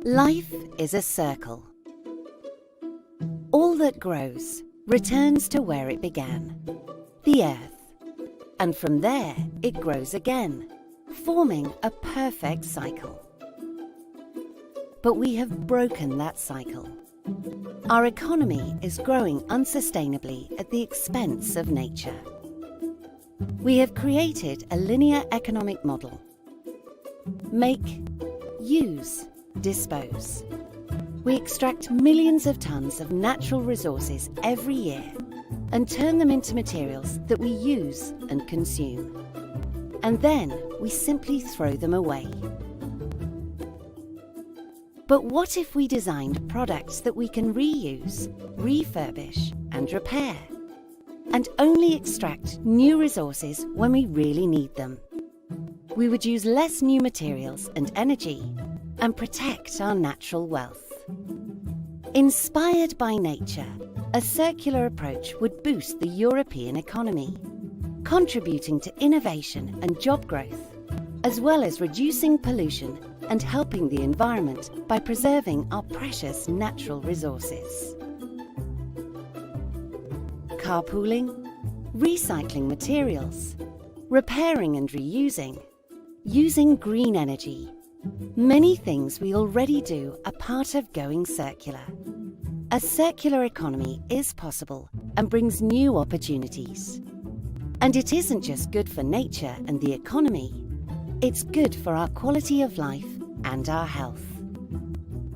Life is a circle. All that grows returns to where it began, the earth. And from there it grows again, forming a perfect cycle. But we have broken that cycle. Our economy is growing unsustainably at the expense of nature. We have created a linear economic model. Make, use, dispose. We extract millions of tons of natural resources every year and turn them into materials that we use and consume. And then we simply throw them away. But what if we designed products that we can reuse, refurbish, and repair, and only extract new resources when we really need them? We would use less new materials and energy and protect our natural wealth. Inspired by nature, a circular approach would boost the European economy, contributing to innovation and job growth, as well as reducing pollution and helping the environment by preserving our precious natural resources. Carpooling, recycling materials, repairing and reusing, using green energy. Many things we already do are part of going circular. A circular economy is possible and brings new opportunities. And it isn't just good for nature and the economy, it's good for our quality of life and our health.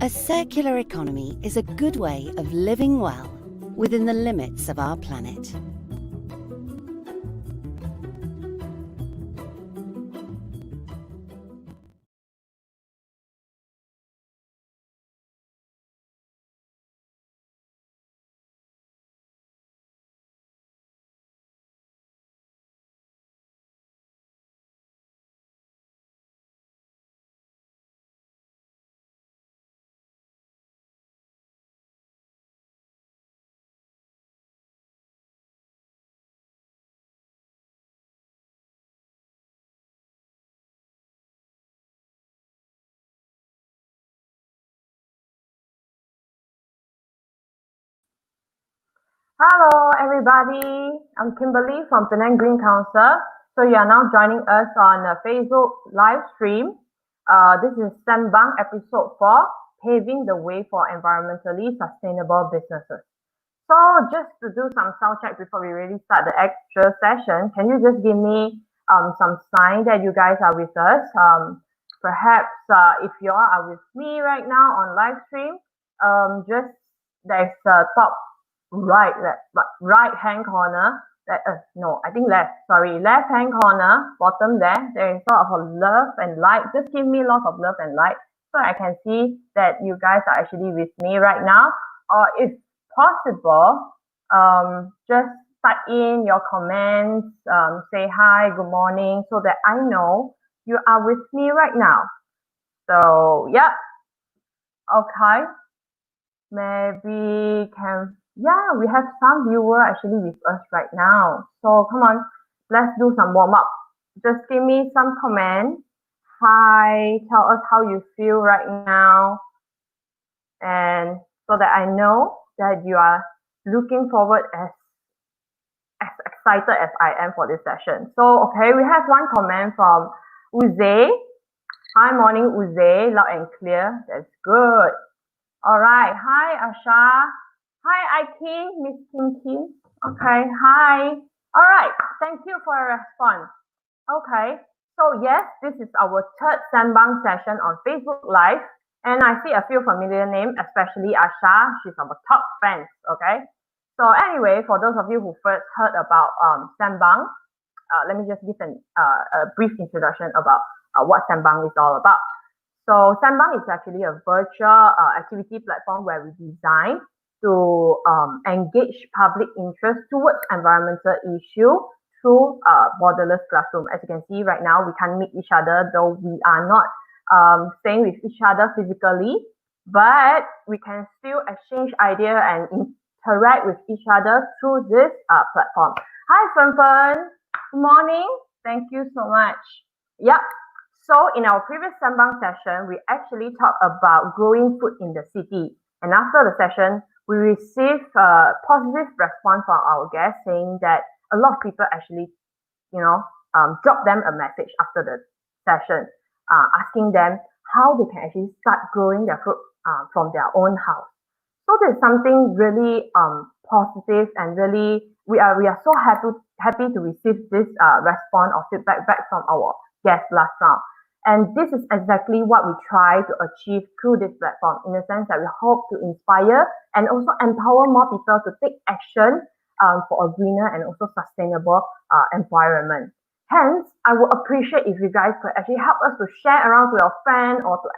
A circular economy is a good way of living well within the limits of our planet. Hello, everybody. I'm Kimberly from Penang Green Council. So you are now joining us on a Facebook live stream. This is Sembang episode 4, Paving the Way for Environmentally Sustainable Businesses. So just to do some sound check before we really start the actual session, can you just give me some sign that you guys are with us? Perhaps if you all are with me right now on live stream, just there's a top right hand corner left hand corner bottom there is sort of a love and light. Just give me lots of love and light so I can see that you guys are actually with me right now. Or if possible, just type in your comments, say hi, good morning, so that I know you are with me right now. So yeah, okay, maybe we have some viewer actually with us right now. So come on, let's do some warm up. Just give me some comments. Hi, tell us how you feel right now, and so that I know that you are looking forward as excited as I am for this session. So okay, we have one comment from Uze. Hi, morning Uze, loud and clear. That's good. All right. Hi, Asha. Hi, Aikin, Miss Kim. Okay, hi. All right, thank you for your response. Okay, so yes, this is our third Sembang session on Facebook Live, and I see a few familiar names, especially Asha. She's our top fans, okay? So anyway, for those of you who first heard about Sembang, let me just give a brief introduction about what Sembang is all about. So Sembang is actually a virtual activity platform where we design to engage public interest towards environmental issue through borderless classroom. As you can see right now, we can't meet each other, though we are not staying with each other physically, but we can still exchange ideas and interact with each other through this platform. Hi, Fern. Good morning. Thank you so much. Yeah. So in our previous Sembang session, we actually talked about growing food in the city. And after the session, we received a positive response from our guests saying that a lot of people actually, you know, drop them a message after the session, asking them how they can actually start growing their fruit from their own house. So there's something really positive and really we are so happy to receive this response or feedback back from our guests last round. And this is exactly what we try to achieve through this platform in the sense that we hope to inspire and also empower more people to take action for a greener and also sustainable environment. Hence, I would appreciate if you guys could actually help us to share around to your friend or to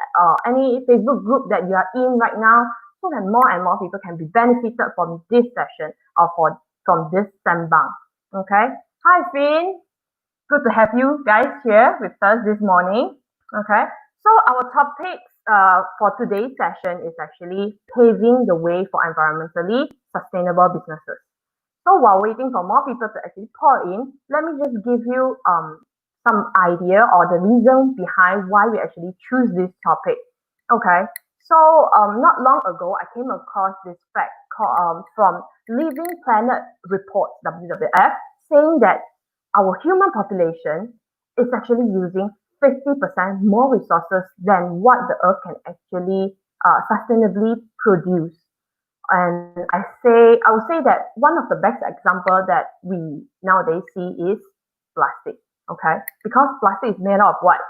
any Facebook group that you are in right now so that more and more people can be benefited from this session or from this Sembang. Okay. Hi, Finn. Good to have you guys here with us this morning. Okay. So our topic for today's session is actually paving the way for environmentally sustainable businesses. So while waiting for more people to actually pour in, let me just give you some idea or the reason behind why we actually choose this topic. Okay, so not long ago, I came across this fact from Living Planet Report (WWF) saying that our human population is actually using 50% more resources than what the Earth can actually sustainably produce. And I would say that one of the best example that we nowadays see is plastic. Okay, because plastic is made of what?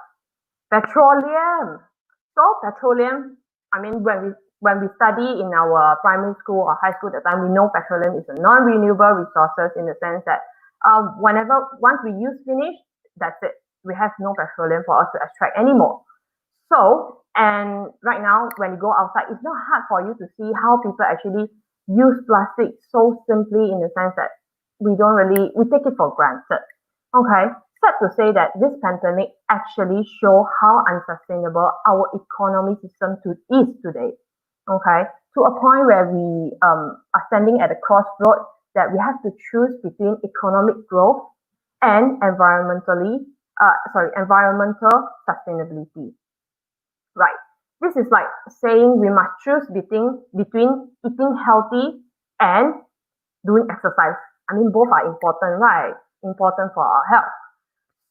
Petroleum. So petroleum, I mean, when we study in our primary school or high school at the time, we know petroleum is a non-renewable resources in the sense that once we use finish, that's it. We have no petroleum for us to extract anymore. So, and right now, when you go outside, it's not hard for you to see how people actually use plastic so simply in the sense that we take it for granted. Okay, sad to say that this pandemic actually show how unsustainable our economy system is today. Okay, to a point where we are standing at a crossroad that we have to choose between economic growth and environmental sustainability. Right. This is like saying we must choose between eating healthy and doing exercise. I mean, both are important, right? Important for our health.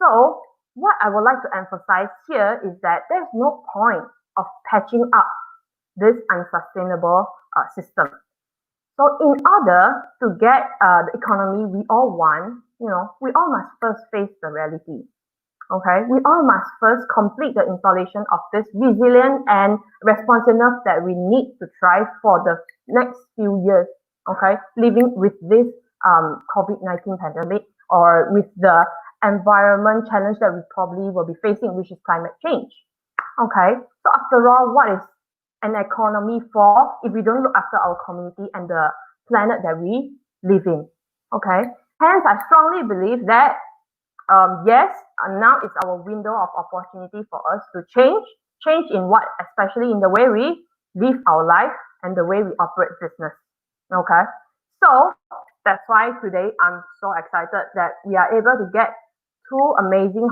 So, what I would like to emphasize here is that there's no point of patching up this unsustainable system. So, in order to get the economy we all want, we all must first face the reality. Okay, we all must first complete the installation of this resilient and responsiveness that we need to thrive for the next few years. Okay, living with this COVID-19 pandemic or with the environment challenge that we probably will be facing, which is climate change. Okay, so after all, what is an economy for if we don't look after our community and the planet that we live in? Okay, hence I strongly believe that yes, now is our window of opportunity for us to change in what, especially in the way we live our life and the way we operate business. Okay, so that's why today I'm so excited that we are able to get amazing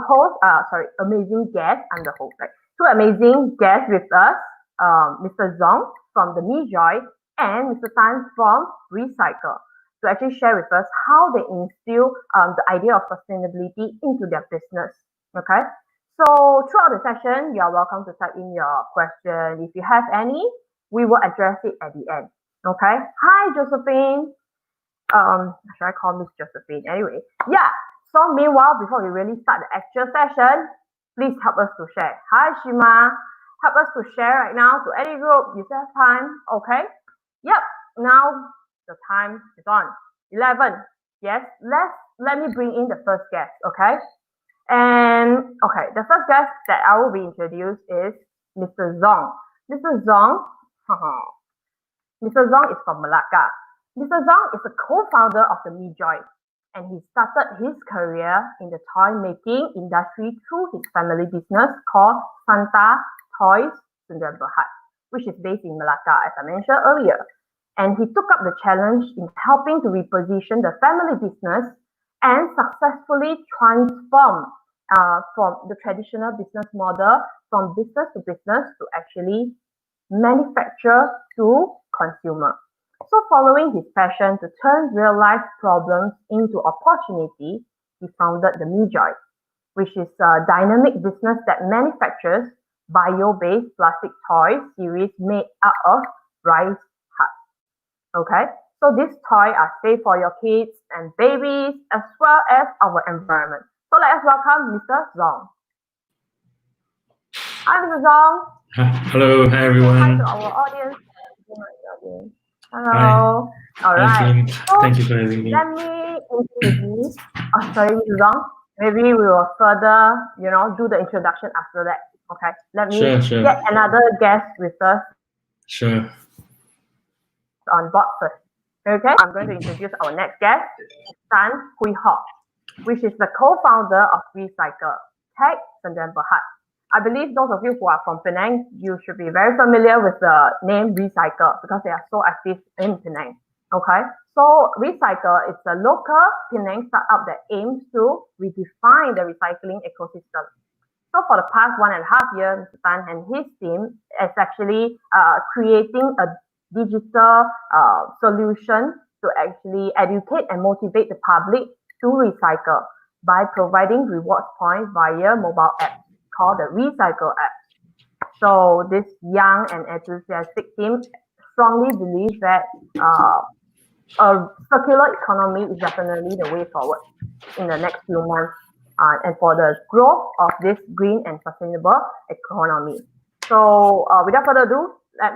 guests. I'm the host, right? Two amazing guests with us, Mr. Zong from the Me Joy and Mr. Tan from Recycle, to actually share with us how they instill the idea of sustainability into their business. Okay, so throughout the session, you are welcome to type in your question. If you have any, we will address it at the end. Okay. Hi, Josephine. Should I call Miss Josephine? Anyway, yeah. So meanwhile, before we really start the actual session, please help us to share. Hi, Shima. Help us to share right now to any group. You still have time. Okay. Yep. Now the time is on. 11. Yes, let me bring in the first guest, okay? And okay, the first guest that I will be introduced is Mr. Zong. Mr. Zong, Mr. Zong is from Malacca. Mr. Zong is a co-founder of the Me Joy, and he started his career in the toy making industry through his family business called Santa Toys Sdn Bhd, which is based in Malacca, as I mentioned earlier. And he took up the challenge in helping to reposition the family business and successfully transform from the traditional business model from business to business to actually manufacture to consumer. So following his passion to turn real life problems into opportunity, he founded the MeJoy, which is a dynamic business that manufactures bio-based plastic toy series made out of rice husk. Okay, so these toys are safe for your kids and babies as well as our environment. So let us welcome Mr. Zong. Hi, Mr. Zong. Hello, hi Say hi everyone. to our audience. Hello. All Hi, right. Kim. So Thank you for having me. let me introduce. Oh, sorry, Mr. Zong. Maybe we will further, do the introduction after that. Okay. Let me Sure. get another guest with us Sure. on board first. Okay. I'm going to introduce our next guest, Tan Hui Ho, which is the co-founder of Recycle, Tech Sendirian Berhad. I believe those of you who are from Penang, you should be very familiar with the name Recycle because they are so active in Penang. Okay, so Recycle is a local Penang startup that aims to redefine the recycling ecosystem. So for the past 1.5 years, Mr. Tan and his team is actually creating a digital solution to actually educate and motivate the public to recycle by providing rewards points via mobile app called the Recycle app. So this young and enthusiastic team strongly believes that a circular economy is definitely the way forward in the next few months and for the growth of this green and sustainable economy. So without further ado, let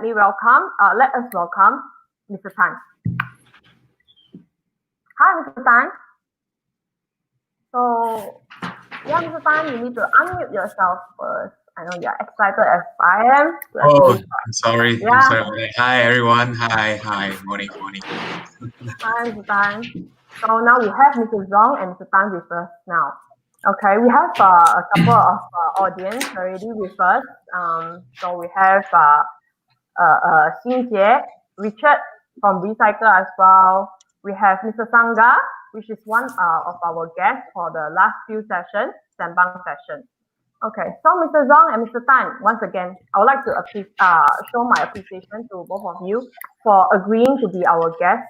us welcome Mr. Tan. Hi, Mr. Tan. So yeah, Mr. Tan, you need to unmute yourself first. I know you're excited as I am. I'm sorry. Yeah. I'm sorry. Hi, everyone. Hi. Morning. Hi, Mr. Tan. So now we have Mr. Zong and Mr. Tan with us now. Okay, we have a couple of audience already with us. So we have Xin Jie, Richard from Recycle as well. We have Mr. Sangha, which is one of our guests for the last few sessions, Sembang session. Okay, so Mr. Zong and Mr. Tan, once again, I would like to show my appreciation to both of you for agreeing to be our guests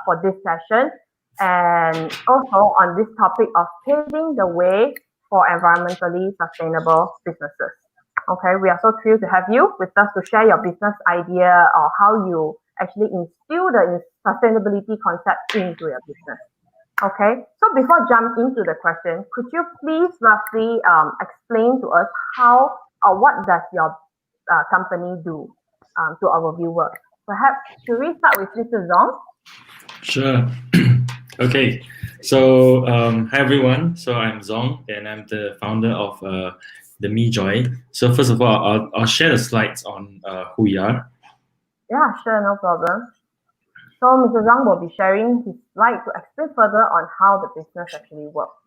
for this session and also on this topic of paving the way for environmentally sustainable businesses. Okay, we are so thrilled to have you with us to share your business idea or how you actually instill the sustainability concept into your business. Okay, so before jump into the question, could you please roughly explain to us how or what does your company do to our viewers? Perhaps should we start with Mr. Zong? Sure. Okay. So hi everyone. So I'm Zong and I'm the founder of the MeJoy. So first of all, I'll share the slides on who we are. Yeah, sure, no problem. So Mr. Zhang will be sharing his slide to explain further on how the business actually works.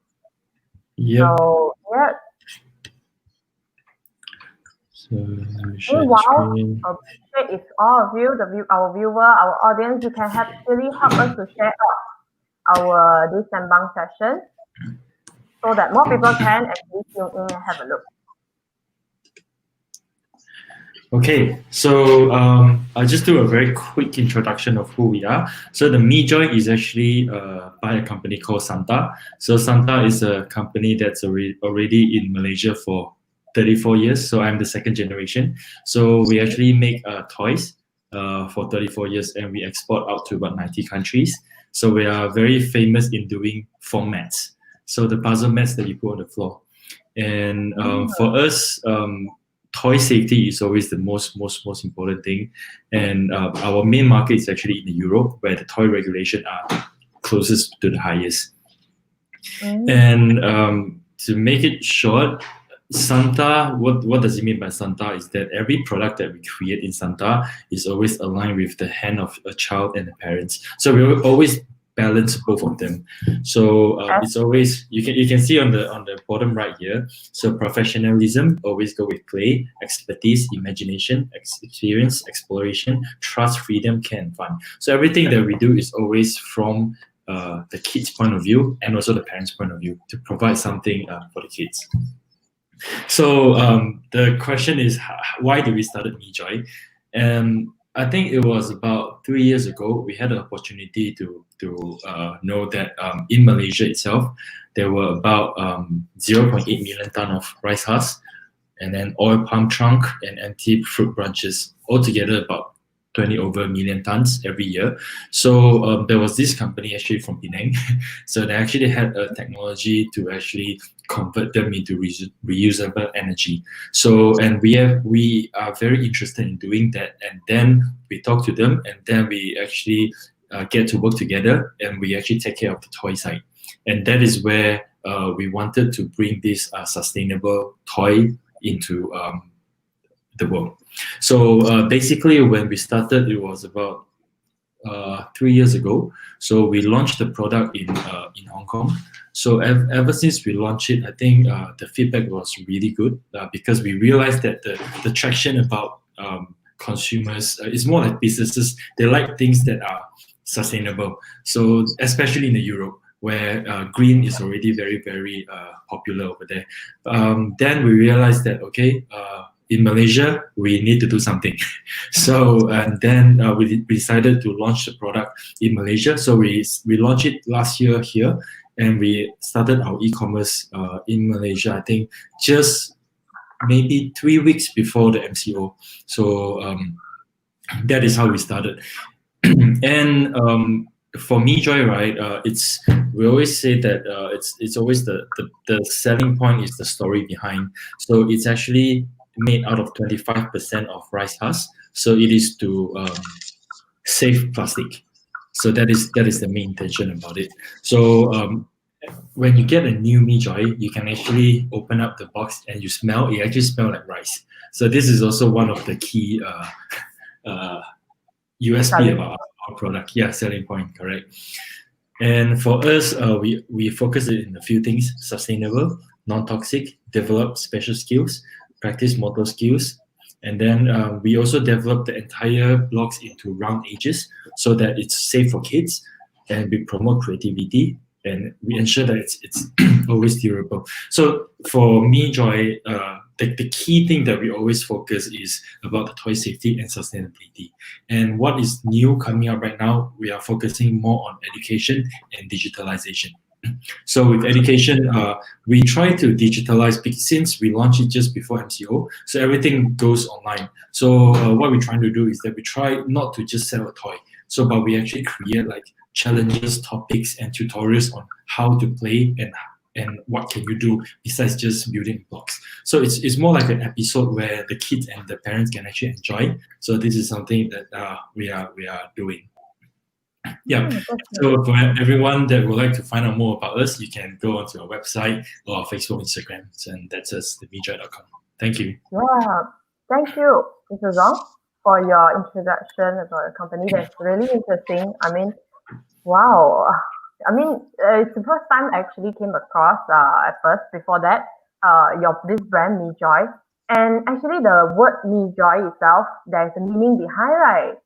Yep. So yeah. So let me share the Meanwhile, screen. if all of you, our viewer, our audience, you can really help us to share out our this Sembang session so that more people can actually tune in and have a look. Okay, so I'll just do a very quick introduction of who we are. So the MeJoy is actually by a company called Santa. So Santa is a company that's already in Malaysia for 34 years. So I'm the second generation. So we actually make toys for 34 years and we export out to about 90 countries. So we are very famous in doing foam mats. So the puzzle mats that you put on the floor. And for us, toy safety is always the most important thing, and our main market is actually in Europe, where the toy regulation are closest to the highest. And to make it short, Santa, what does it mean by Santa is that every product that we create in Santa is always aligned with the hand of a child and the parents. So we will always balance both of them. So it's always you can see on the bottom right here. So professionalism always go with play, expertise, imagination, experience, exploration, trust, freedom, care, and fun. So everything that we do is always from the kids' point of view and also the parents' point of view to provide something for the kids. So the question is, why did we start MeJoy? And I think it was about 3 years ago. We had the opportunity to know that in Malaysia itself, there were about 0.8 million ton of rice husk, and then oil palm trunk and empty fruit branches, altogether about 20 over million tons every year. So there was this company actually from Penang. So they actually had a technology to actually convert them into reusable energy. So, and we are very interested in doing that. And then we talk to them, and then we actually get to work together, and we actually take care of the toy side. And that is where we wanted to bring this sustainable toy into the world. So basically, when we started, it was about 3 years ago. So we launched the product in Hong Kong. So ever since we launched it, I think the feedback was really good because we realized that the traction about consumers is more like businesses. They like things that are sustainable. So especially in the Europe, where green is already very, very popular over there. Then we realized that, okay, in Malaysia, we need to do something. So, and then we decided to launch the product in Malaysia. So we launched it last year here, and we started our e-commerce in Malaysia, I think just maybe 3 weeks before the MCO. So that is how we started. And for MeJoy, right, we always say that it's always the selling point is the story behind. So it's actually made out of 25% of rice husk. So it is to save plastic. So that is the main intention about it. So when you get a new MeJoy, you can actually open up the box and you smell. It actually smells like rice. So this is also one of the key USP about our product. Yeah, selling point, correct. And for us, we focus it in a few things: sustainable, non-toxic, develop special skills, practice motor skills, and then we also develop the entire blocks into round edges so that it's safe for kids, and we promote creativity, and we ensure that it's always durable. So for MeJoy, the key thing that we always focus is about the toy safety and sustainability. And what is new coming up right now, we are focusing more on education and digitalization. So with education, we try to digitalize since we launched it just before MCO, so everything goes online. So what we're trying to do is that we try not to just sell a toy, but we actually create like challenges, topics, and tutorials on how to play and what can you do besides just building blocks. So it's more like an episode where the kids and the parents can actually enjoy. So this is something that we are doing. Yeah. So for everyone that would like to find out more about us, you can go onto our website or our Facebook, Instagram, and that's us, themejoy.com. Thank you. Yeah, thank you, Mr. Zong, for your introduction about the company. That's really interesting. I mean, wow. I mean, it's the first time I actually came across at first. Before that, this brand MeJoy, and actually the word MeJoy itself, there's a meaning behind, right?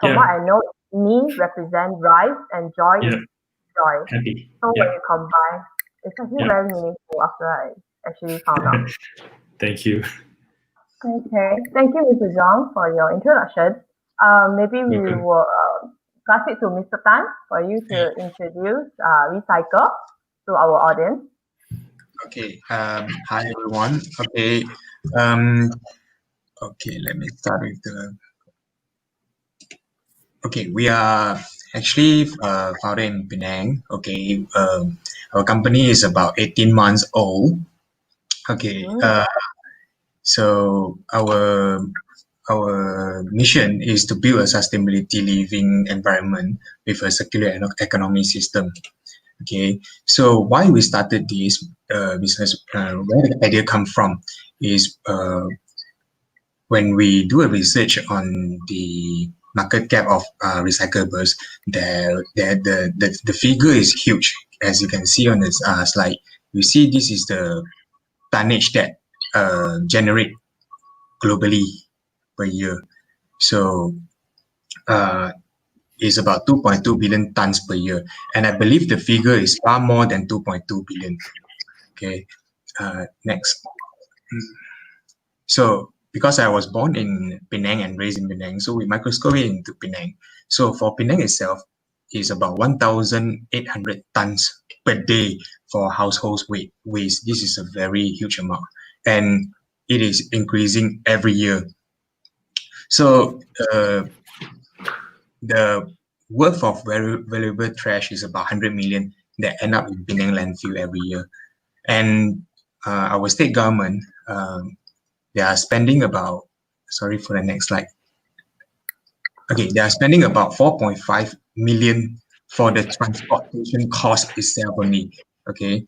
From what I know, me represents rice and joy is joy. Happy. So when you combine, it's actually very meaningful after I actually found out. Thank you. Okay, thank you, Mr. Zhang, for your introduction. Maybe we will pass it to Mr. Tan for you to introduce Recycle to our audience. Okay. Hi everyone. Okay. Okay. Let me start with the. Okay, we are actually founded in Penang. Okay, our company is about 18 months old. Okay, so our mission is to build a sustainability living environment with a circular economy system. Okay, so why we started this business, where the idea come from is when we do a research on the market cap of recyclables, the figure is huge. As you can see on this slide, you see this is the tonnage that generate globally per year. So is about 2.2 billion tons per year. And I believe the figure is far more than 2.2 billion. Okay, next. So because I was born in Penang and raised in Penang, so we microscope it into Penang. So for Penang itself, is about 1,800 tons per day for households waste. This is a very huge amount, and it is increasing every year. So the worth of valuable trash is about 100 million that end up in Penang landfill every year. And our state government, they are spending about, sorry for the next slide. Okay, they are spending about 4.5 million for the transportation cost itself only. Okay,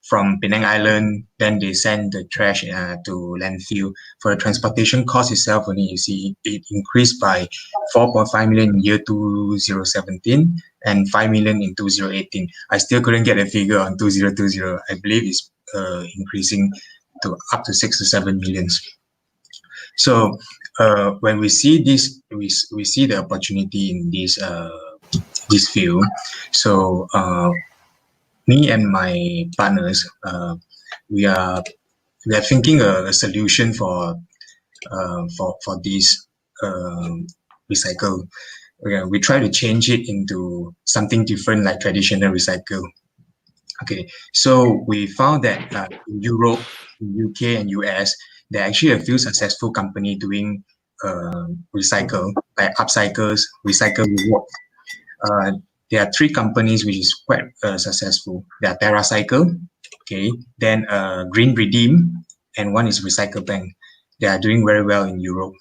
from Penang Island, then they send the trash to landfill. For the transportation cost itself only, you see it increased by 4.5 million in year 2017 and 5 million in 2018. I still couldn't get a figure on 2020. I believe it's increasing to up to 6 to 7 millions. So when we see this, we see the opportunity in this field. So me and my partners, we are thinking a solution for this recycle. We try to change it into something different, like traditional recycle. Okay, so we found that in Europe, in UK, and US, there are actually a few successful companies doing recycle, like upcycles, recycle rewards. There are three companies which is quite successful. They are TerraCycle, okay, then Green Redeem, and one is Recycle Bank. They are doing very well in Europe.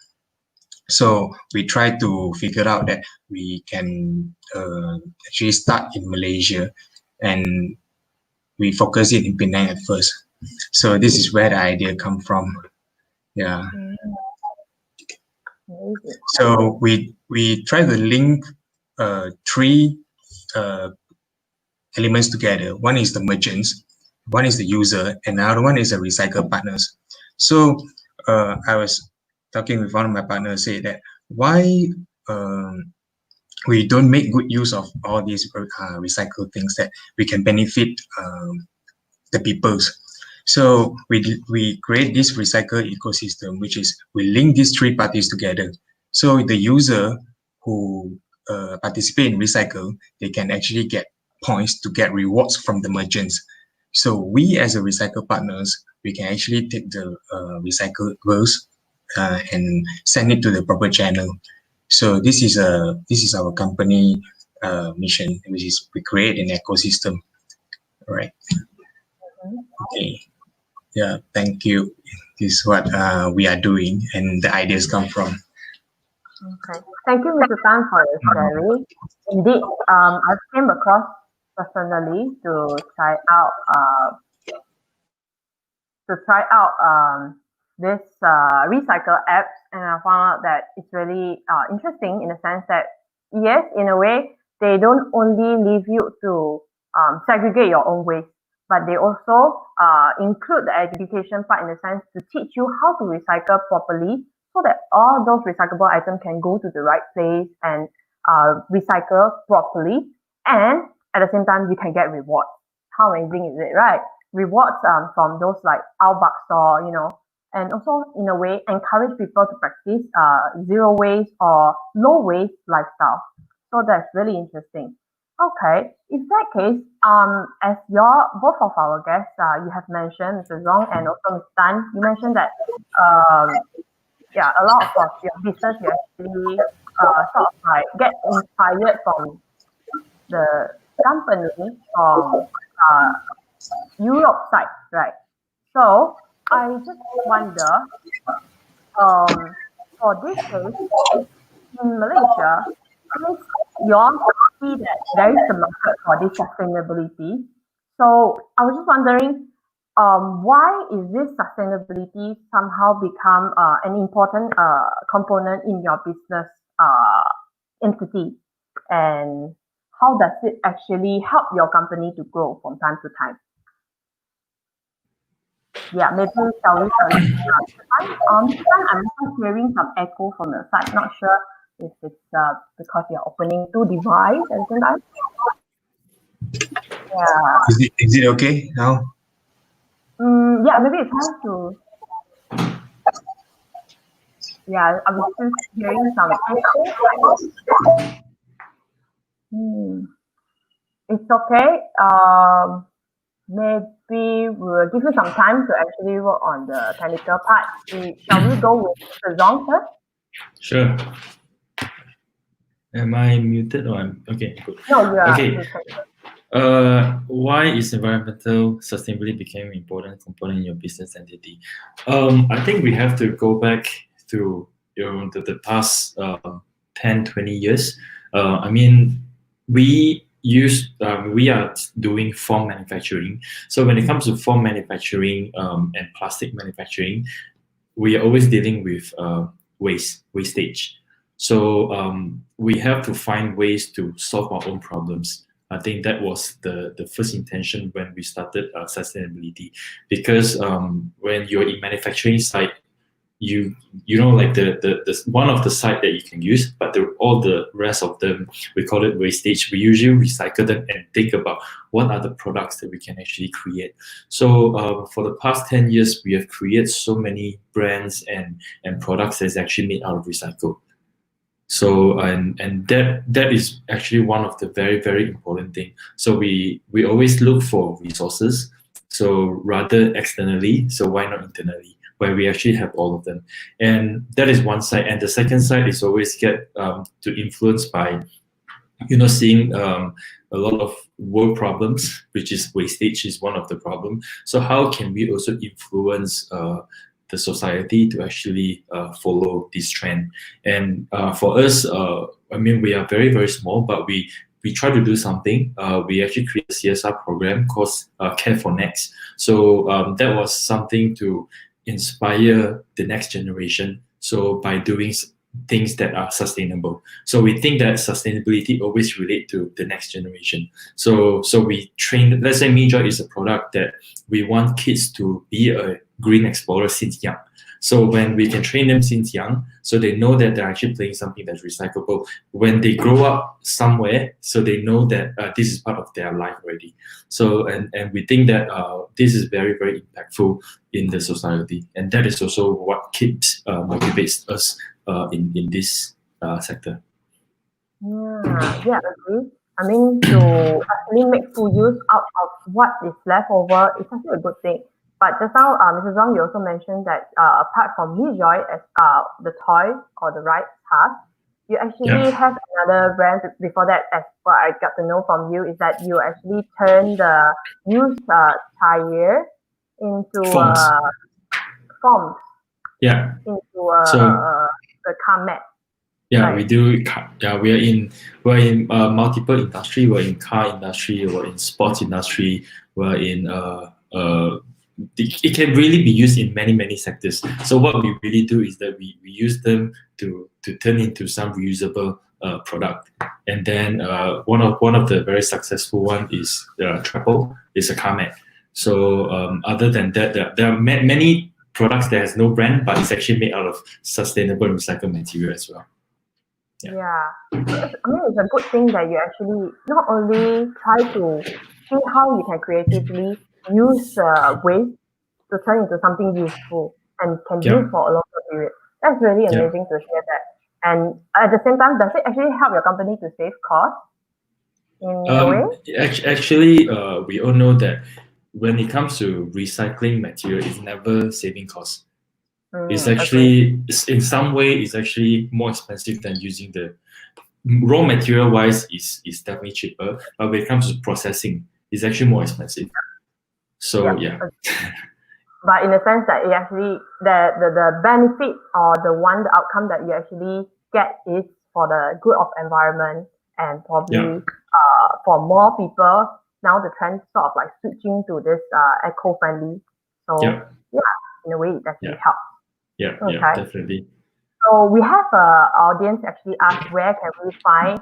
So we try to figure out that we can actually start in Malaysia, and we focus it in Penang at first. So this is where the idea come from. Yeah. So we try to link three elements together. One is the merchants, one is the user, and another one is the recycle partners. So I was talking with one of my partners, say that why we don't make good use of all these recycled things that we can benefit the peoples. So we create this recycle ecosystem, which is we link these three parties together. So the user who participate in recycle, they can actually get points to get rewards from the merchants. So we as a recycle partners, we can actually take the recyclables and send it to the proper channel. So this is our company mission, which is we create an ecosystem. All right. Okay. Yeah. Thank you. This is what we are doing, and the ideas come from. Okay. Thank you, Mr. Tan, for your sharing. Indeed, I came across personally to try out this recycle apps, and I found out that it's really interesting in the sense that yes, in a way, they don't only leave you to segregate your own waste, but they also include the education part in the sense to teach you how to recycle properly, so that all those recyclable items can go to the right place and recycle properly, and at the same time you can get rewards. How amazing is it, right? Rewards from those like Outback store, and also in a way encourage people to practice zero waste or low waste lifestyle. So that's really interesting. Okay, in that case, as both of our guests, you have mentioned, Mr. Zong and also Mr. Tan, you mentioned that a lot of your business you actually sort of like get inspired from the company from Europe side, right? So I just wonder, for this case, in Malaysia, since you all see that there is a market for this sustainability, so I was just wondering, why is this sustainability somehow become an important component in your business entity, and how does it actually help your company to grow from time to time? Yeah, maybe shall we start with Mr. Tan? Mr. Tan, I'm also hearing some echo from your side. Not sure if it's because you're opening two devices at the same time. Yeah. Is it okay now? Yeah, maybe it's time to. Yeah, I was still hearing some echo. It's okay. Maybe we'll give you some time to actually work on the technical part. Shall we go with the song first? Sure. Am I muted or I'm okay? Good. No, you are. Okay. You can. Why is environmental sustainability became an important component in your business entity? I think we have to go back to the past 10, 20 years. I mean, we are doing foam manufacturing. So when it comes to foam manufacturing and plastic manufacturing, we are always dealing with wastage. So we have to find ways to solve our own problems. I think that was the first intention when we started sustainability, because when you're in manufacturing site, you know, like the one of the site that you can use, but all the rest of them, we call it wastage. We usually recycle them and think about what are the products that we can actually create. So for the past 10 years, we have created so many brands and products that's actually made out of recycle. So and that is actually one of the very, very important thing. So we always look for resources, so rather externally, so why not internally, where we actually have all of them. And that is one side. And the second side is always get to influence by, you know, seeing a lot of world problems, which is wastage is one of the problem. So how can we also influence the society to actually follow this trend? And for us, I mean, we are very, very small, but we try to do something. We actually create a CSR program called Care for Next. So that was something to inspire the next generation. So by doing things that are sustainable. So we think that sustainability always relate to the next generation. So we train, let's say MeJoy is a product that we want kids to be a green explorer since young. So when we can train them since young, so they know that they're actually playing something that's recyclable. When they grow up somewhere, so they know that this is part of their life already. So and we think that this is very, very impactful in the society, and that is also what keeps motivates us in this sector. Yeah, agree. I mean, to actually make full use out of what is left over is actually a good thing. But just now, Mr. Zong, you also mentioned that apart from MeJoy as the toy or the ride task, you actually have another brand before that. As what I got to know from you is that you actually turn the used tire into forms. Yeah. Into So the car mat. yeah, Right. we do. Yeah, we're in multiple industry. We're in car industry. We're in sports industry. We're in it can really be used in many, many sectors. So what we really do is that we use them to turn into some reusable product. And then one of the very successful one is Travel. It's a car mat. So other than that, there are many products that has no brand, but it's actually made out of sustainable recycled material as well. Yeah. So I mean, it's a good thing that you actually not only try to see how you can creatively use waste to turn into something useful and can use for a longer period. That's really amazing to hear that. And at the same time, does it actually help your company to save costs in a way? Actually, we all know that when it comes to recycling material, it's never saving costs. It's actually, in some way, it's actually more expensive than using the raw material wise is definitely cheaper, but when it comes to processing, it's actually more expensive. So yeah. But in the sense that it actually the benefit or the outcome that you actually get is for the good of environment and probably for more people now the trend sort of like switching to this eco-friendly. So in a way it definitely helps. Yeah, definitely. So we have an audience actually asked where can we find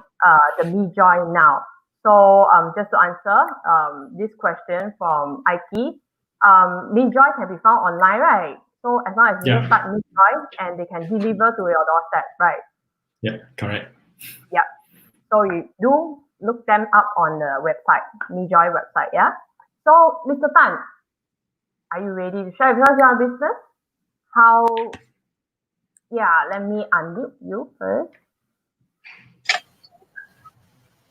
the MeJoy now. So just to answer this question from Ike, MeJoy can be found online, right? So as long as you start MeJoy and they can deliver to your doorstep, right? Yeah, correct. Yeah. So you do look them up on the website, MeJoy website, yeah? So, Mr. Tan, are you ready to share with us your business? How, yeah, let me unmute you first.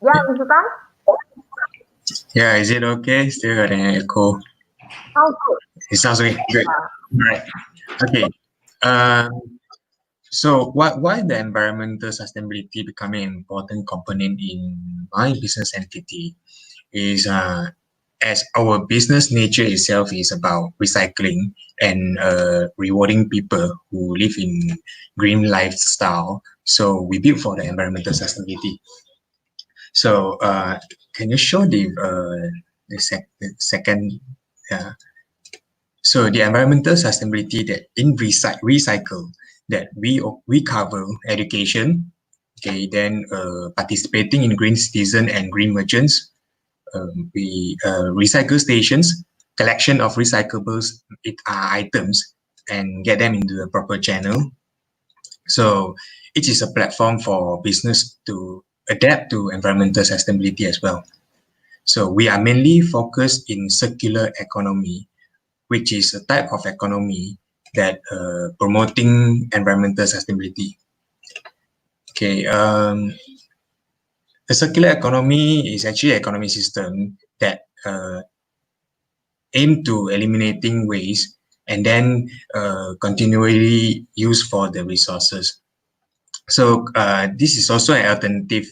Yeah, Mr. Tan? Yeah, is it okay? Still got an echo. Sounds good. It sounds okay. Good. Right. Okay. Um, so why the environmental sustainability becoming an important component in my business entity is as our business nature itself is about recycling and rewarding people who live in green lifestyle. So we build for the environmental sustainability. So can you show the second? Uh, so the environmental sustainability that in recycle that we cover education, okay, then participating in green citizen and green merchants, we recycle stations, collection of recyclables items, and get them into the proper channel. So it is a platform for business to adapt to environmental sustainability as well. So we are mainly focused in circular economy, which is a type of economy that promoting environmental sustainability. Okay, the circular economy is actually an economic system that aim to eliminating waste and then continually use for the resources. So this is also an alternative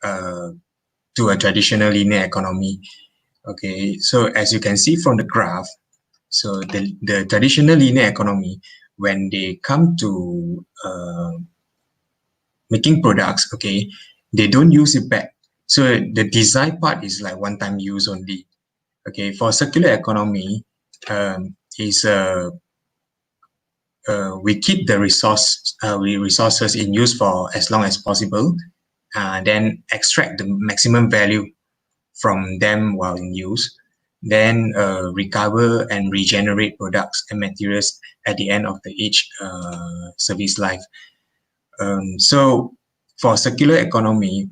uh, to a traditional linear economy. Okay, so as you can see from the graph, so the traditional linear economy, when they come to making products, okay, they don't use it back. So the design part is like one-time use only. Okay, for circular economy, is we keep the resources in use for as long as possible, then extract the maximum value from them while in use, then recover and regenerate products and materials at the end of each service life. So for circular economy,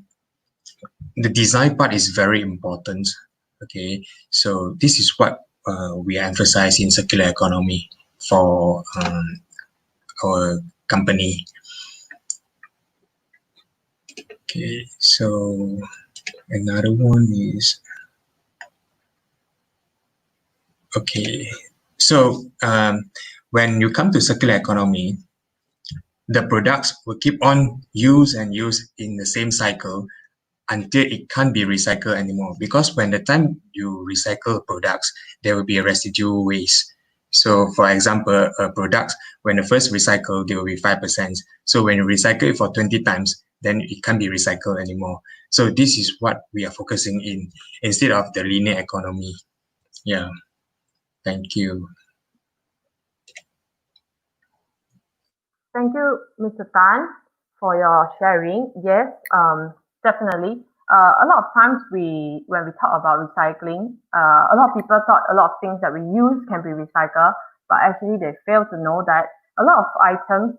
the design part is very important. Okay, so this is what we emphasize in circular economy for our company. Okay, so another one is okay. So when you come to circular economy, the products will keep on use and use in the same cycle until it can't be recycled anymore. Because when the time you recycle products, there will be a residual waste. So for example, a product, when the first recycle, there will be 5%. So when you recycle it for 20 times, then it can't be recycled anymore. So this is what we are focusing in instead of the linear economy. Yeah. Thank you. Thank you, Mr. Tan, for your sharing. Yes, definitely. A lot of times when we talk about recycling, a lot of people thought a lot of things that we use can be recycled, but actually they fail to know that a lot of items,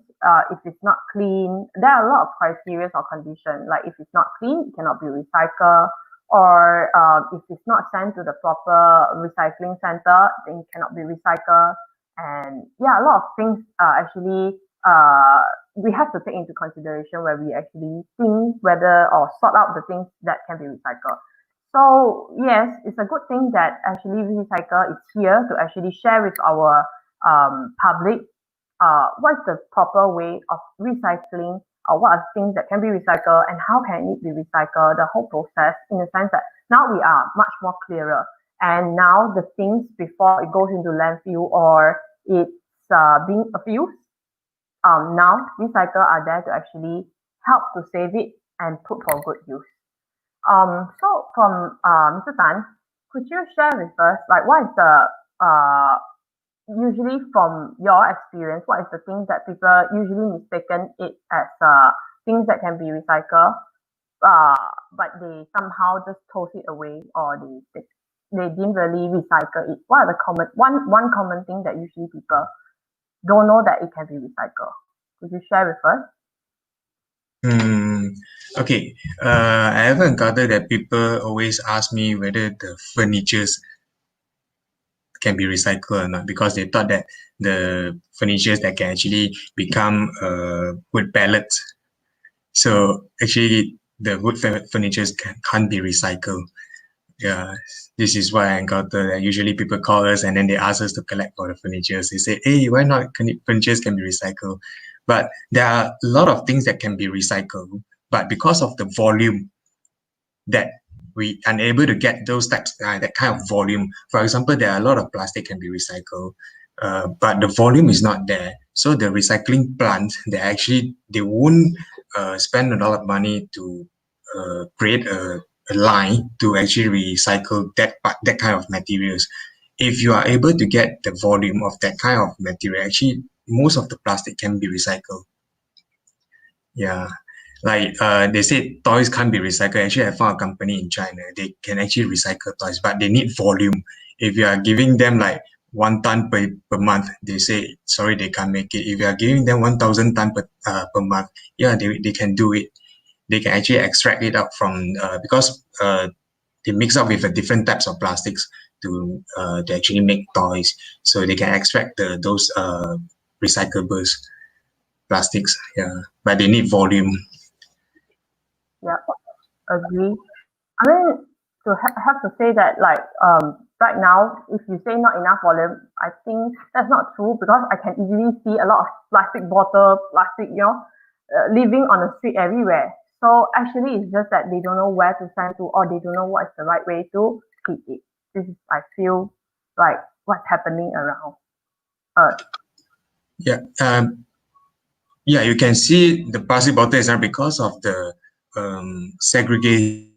if it's not clean, there are a lot of criteria or conditions. Like if it's not clean, it cannot be recycled, or if it's not sent to the proper recycling center, then it cannot be recycled. And yeah, a lot of things actually we have to take into consideration where we actually think whether or sort out the things that can be recycled. So yes, it's a good thing that actually Recycle is here to actually share with our public what's the proper way of recycling, or what are things that can be recycled and how can it be recycled, the whole process, in the sense that now we are much more clearer. And now the things before it goes into landfill or it's being abused, now recycle are there to actually help to save it and put for good use. So from Mr. Tan, could you share with us like what is the usually from your experience, what is the things that people usually mistaken it as things that can be recycled, but they somehow just toss it away or they didn't really recycle it. What are the one common thing that usually people don't know that it can be recycled? Could you share with us? Okay. I have encountered that people always ask me whether the furnitures can be recycled or not because they thought that the furnitures that can actually become wood pallets. So actually, the wood furnitures can't be recycled. Yeah, this is why I encounter that usually people call us and then they ask us to collect for the furnitures. They say, hey, why not furnitures can be recycled? But there are a lot of things that can be recycled, but because of the volume that we unable to get those types, that kind of volume. For example, there are a lot of plastic can be recycled, but the volume is not there. So the recycling plants, they won't spend a lot of money to create a line to actually recycle that kind of materials. If you are able to get the volume of that kind of material, actually most of the plastic can be recycled. Yeah. Like they say toys can't be recycled. Actually, I found a company in China. They can actually recycle toys, but they need volume. If you are giving them like 1 ton per month, they say sorry, they can't make it. If you are giving them 1,000 ton per month, yeah, they can do it. They can actually extract it out from because they mix up with different types of plastics to actually make toys. So they can extract those recyclables plastics. Yeah, but they need volume. Yeah, agree. I mean, to have to say that, like, right now, if you say not enough volume, I think that's not true because I can easily see a lot of plastic bottle, plastic, living on the street everywhere. So actually, it's just that they don't know where to send to, or they don't know what is the right way to treat it. This is, I feel, like what's happening around us. Yeah, yeah, you can see the plastic bottle is not because of the segregation.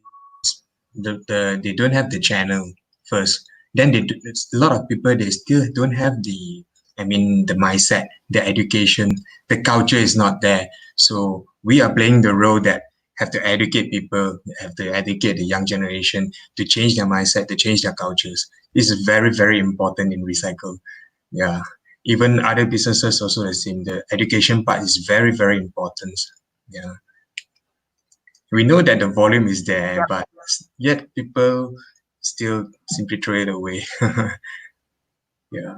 They don't have the channel first. Then a lot of people they still don't have the mindset, the education, the culture is not there. So we are playing the role that have to educate people, have to educate the young generation to change their mindset, to change their cultures. This is very, very important in recycle. Yeah. Even other businesses also the same. The education part is very, very important. Yeah. We know that the volume is there, Yep. but yet people still simply throw it away. Yeah.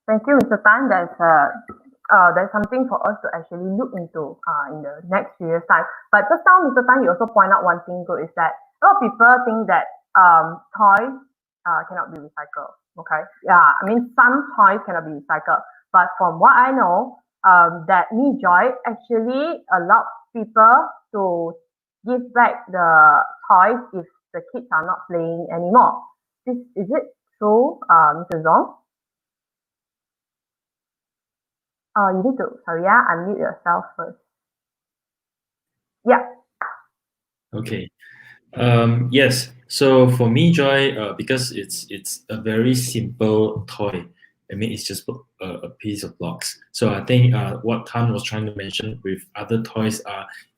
Thank you, Mr. Tan. There's something for us to actually look into in the next few years' time. But just now, Mr. Tan, you also point out one thing good is that a lot of people think that toys cannot be recycled. Okay, yeah, I mean some toys cannot be recycled, but from what I know, that Me Joy actually allows people to give back the toys if the kids are not playing anymore. Is it true, Mr. Zong? You need to, sorry, yeah, unmute yourself first. Yeah, Okay. Yes. So for me, Joy, because it's a very simple toy. I mean, it's just a piece of blocks. So I think what Tan was trying to mention with other toys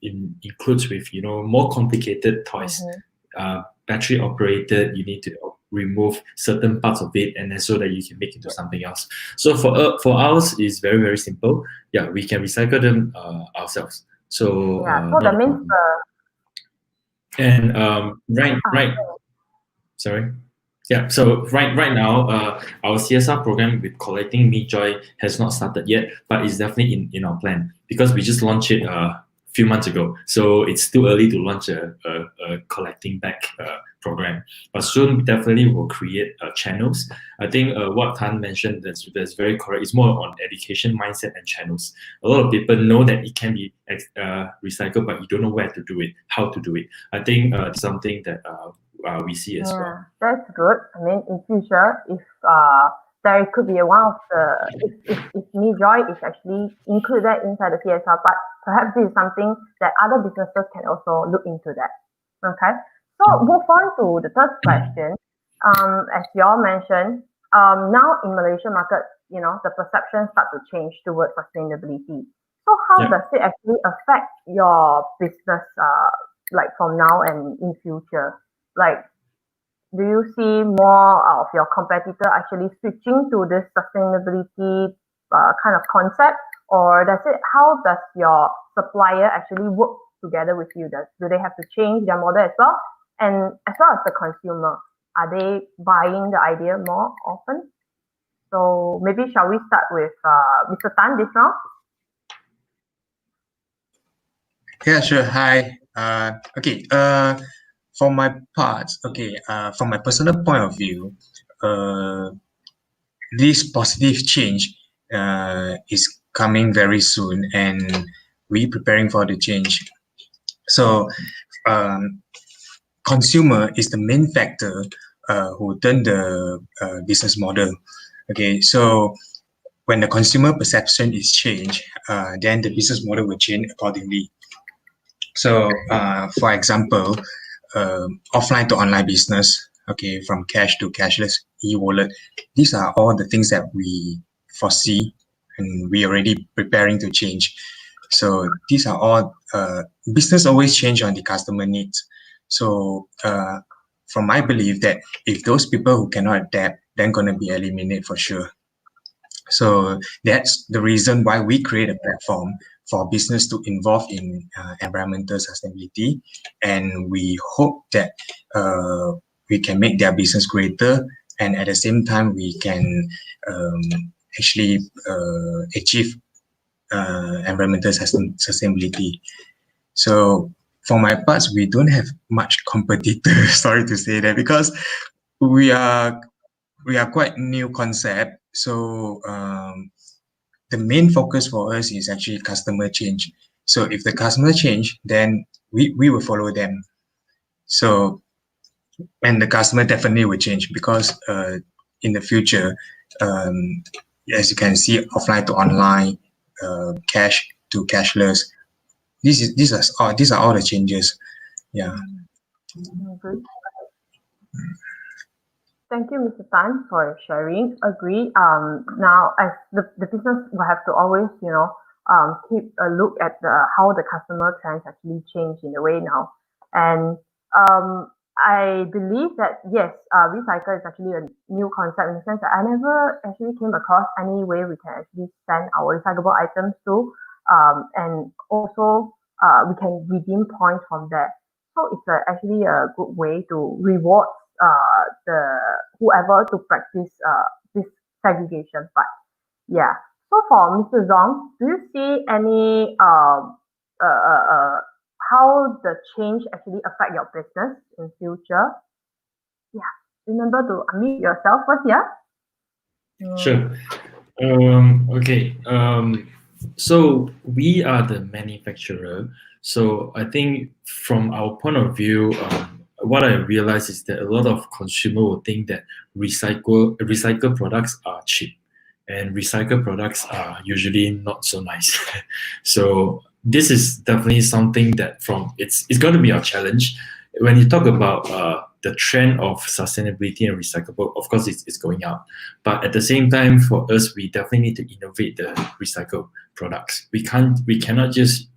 includes with more complicated toys, mm-hmm. battery operated. You need to remove certain parts of it, and then so that you can make it into Yeah. something else. So for ours, it's very very simple. Yeah, we can recycle them ourselves. So Yeah, so not that a means problem. And right, uh, sorry. Yeah, so right now, our CSR program with collecting Meat Joy has not started yet, but it's definitely in our plan because we just launched it a few months ago. So it's too early to launch a collecting back program. But soon, definitely we'll create channels. I think what Tan mentioned that's very correct. It's more on education mindset and channels. A lot of people know that it can be recycled, but you don't know where to do it, how to do it. I think it's something that we see as well. yeah, that's good. I mean, in future, if there could be one of the if Me Joy is actually included inside the CSR part, perhaps this is something that other businesses can also look into that. Okay, so move on to the third question. As you all mentioned, now in Malaysia market, the perception start to change towards sustainability. So how Yeah. does it actually affect your business, like from now and in future? Like, do you see more of your competitor actually switching to this sustainability kind of concept, or how does your supplier actually work together with you? Do they have to change their model as well? And as well as the consumer, are they buying the idea more often? So maybe shall we start with Mr. Tan this round? Yeah, sure. Hi. Okay. For my part, okay. From my personal point of view, uh, this positive change is coming very soon, and we preparing for the change. So, um, consumer is the main factor who turn the business model. Okay, so when the consumer perception is changed, then the business model will change accordingly. So, for example, offline to online business, okay, from cash to cashless e-wallet, these are all the things that we foresee and we already preparing to change. So these are all business always change on the customer needs. So from my belief that if those people who cannot adapt, then gonna be eliminated for sure. So that's the reason why we create a platform for business to involve in environmental sustainability, and we hope that we can make their business greater, and at the same time we can actually achieve environmental sustainability. So for my parts, we don't have much competitor. Sorry to say that, because we are quite new concept. So the main focus for us is actually customer change. So if the customer change, then we will follow them. So, and the customer definitely will change, because in the future, as you can see, offline to online, cash to cashless. These are all the changes. Yeah. Good. Thank you, Mr. Tan, for sharing. Agree. Now, as the business will have to always, keep a look at how the customer trends actually change in a way now. And I believe that yes, recycle is actually a new concept in the sense that I never actually came across any way we can actually send our recyclable items to, and also we can redeem points from there. So it's actually a good way to reward the whoever to practice this segregation part. Yeah. So for Mr. Zong, do you see any how the change actually affect your business in future? Yeah. Remember to unmute yourself first. Yeah. Sure. Okay. So we are the manufacturer. So I think from our point of view, what I realize is that a lot of consumer will think that recycle products are cheap, and recycled products are usually not so nice. So this is definitely something that it's going to be our challenge when you talk about the trend of sustainability and recyclable. Of course, it's going up, but at the same time, for us, we definitely need to innovate the recycled products. We cannot just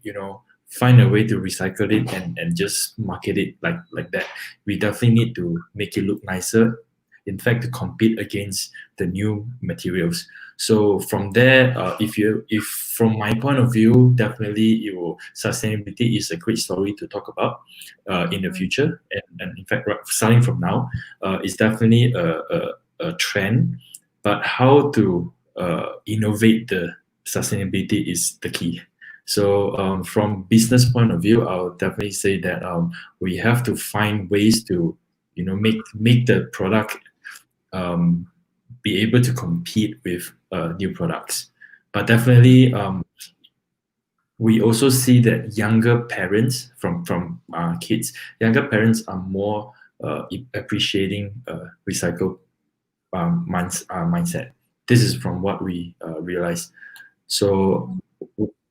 find a way to recycle it and just market it like that. We definitely need to make it look nicer, in fact, to compete against the new materials. So from there, if from my point of view, definitely sustainability is a great story to talk about in the future, and in fact, starting from now, it's definitely a trend. But how to innovate the sustainability is the key. So from business point of view, I'll definitely say that we have to find ways to make the product be able to compete with new products. But definitely, we also see that younger parents from younger parents are more appreciating recycle mindset. This is from what we realize. So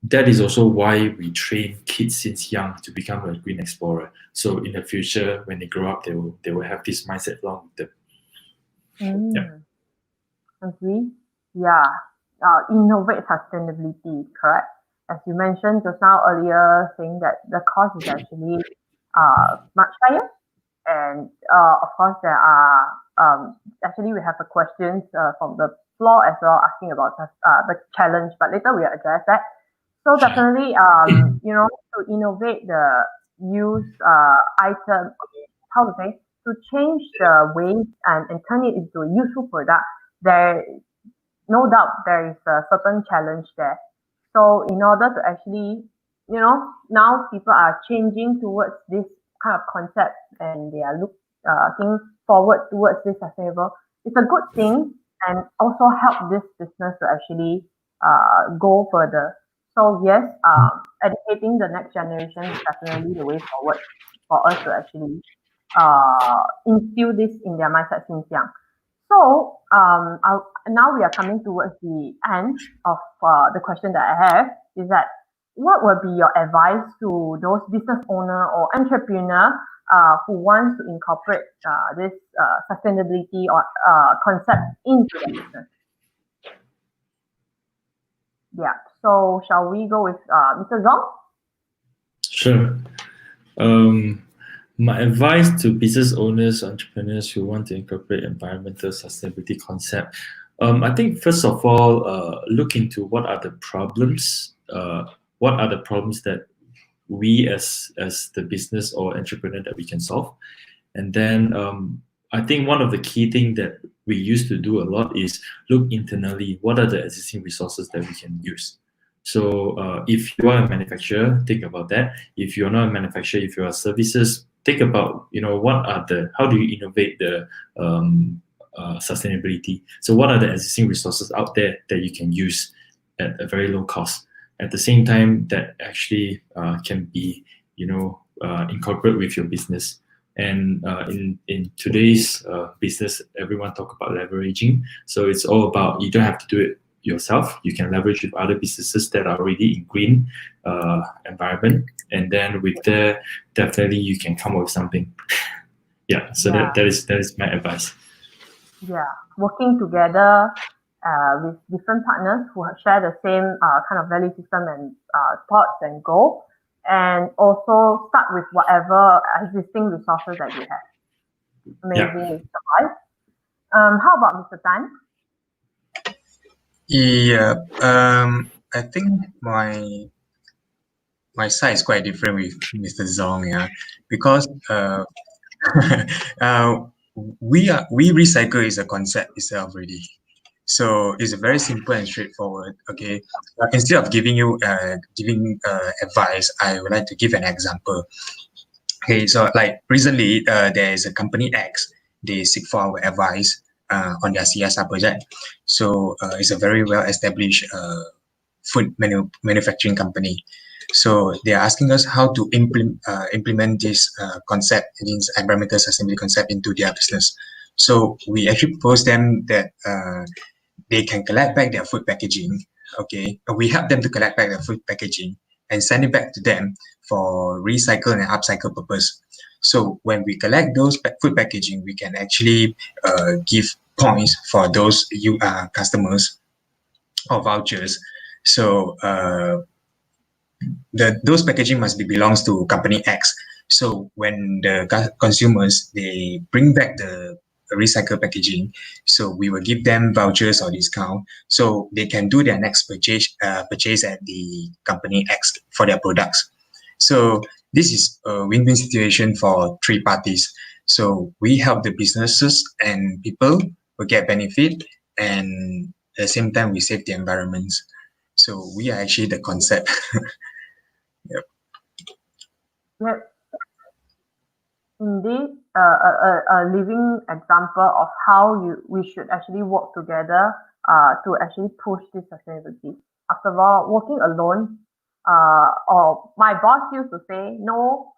that is also why we train kids since young to become a green explorer. So in the future, when they grow up, they will have this mindset along with them. Yeah. Agree. Yeah. Innovate sustainability, correct? As you mentioned just now earlier, saying that the cost is actually much higher. And of course, there are actually we have a questions from the floor as well asking about the challenge, but later we'll address that. So definitely, you know, to innovate the use item, how to say, to change the waste and turn it into a useful product, there no doubt there is a certain challenge there. So in order to actually, you know, now people are changing towards this kind of concept and they are looking forward towards this sustainable. It's a good thing and also help this business to actually go further. So yes, educating the next generation is definitely the way forward for us to actually instill this in their mindset since young. So now we are coming towards the end of the question that I have is that what would be your advice to those business owner or entrepreneur who wants to incorporate this sustainability or concept into their business? Yeah. So shall we go with Mr. Zong? Sure. My advice to business owners, entrepreneurs who want to incorporate environmental sustainability concept, I think first of all, look into what are the problems. What are the problems that we as the business or entrepreneur that we can solve, and then I think one of the key things that we used to do a lot is look internally. What are the existing resources that we can use? So if you are a manufacturer, think about that. If you're not a manufacturer, if you are services, think about how do you innovate the sustainability. So what are the existing resources out there that you can use at a very low cost? At the same time, that actually can be incorporate with your business. And in today's business, everyone talk about leveraging. So it's all about, you don't have to do it yourself. You can leverage with other businesses that are already in green environment, and then with there, definitely you can come up with something. Yeah. So Yeah. that is my advice. Yeah, working together with different partners who share the same kind of value system and thoughts and goal, and also start with whatever existing resources that you have. Amazing, Mr. Roy. How about Mr. Tan? Yeah, I think my side is quite different with Mr. Zong, yeah, because we recycle is a concept itself already. So it's very simple and straightforward. Okay, instead of giving you advice, I would like to give an example. Okay, so like recently, there is a company X. They seek for our advice on their CSR project. So it's a very well established food manufacturing company. So they are asking us how to implement this concept, this environmental sustainability concept into their business. So we actually propose them that they can collect back their food packaging. Okay, we help them to collect back their food packaging and send it back to them for recycle and upcycle purpose. So when we collect those food packaging, we can actually give points for those customers or vouchers. So those packaging must be belongs to company X. So when the consumers, they bring back the recycled packaging, so we will give them vouchers or discount so they can do their next purchase at the company X for their products. So this is a win-win situation for three parties. So we help the businesses and people will get benefit, and at the same time we save the environment. So we are actually the concept. Yep. Yes, indeed, a living example of how we should actually work together to actually push this sustainability. After all, working alone, or my boss used to say, no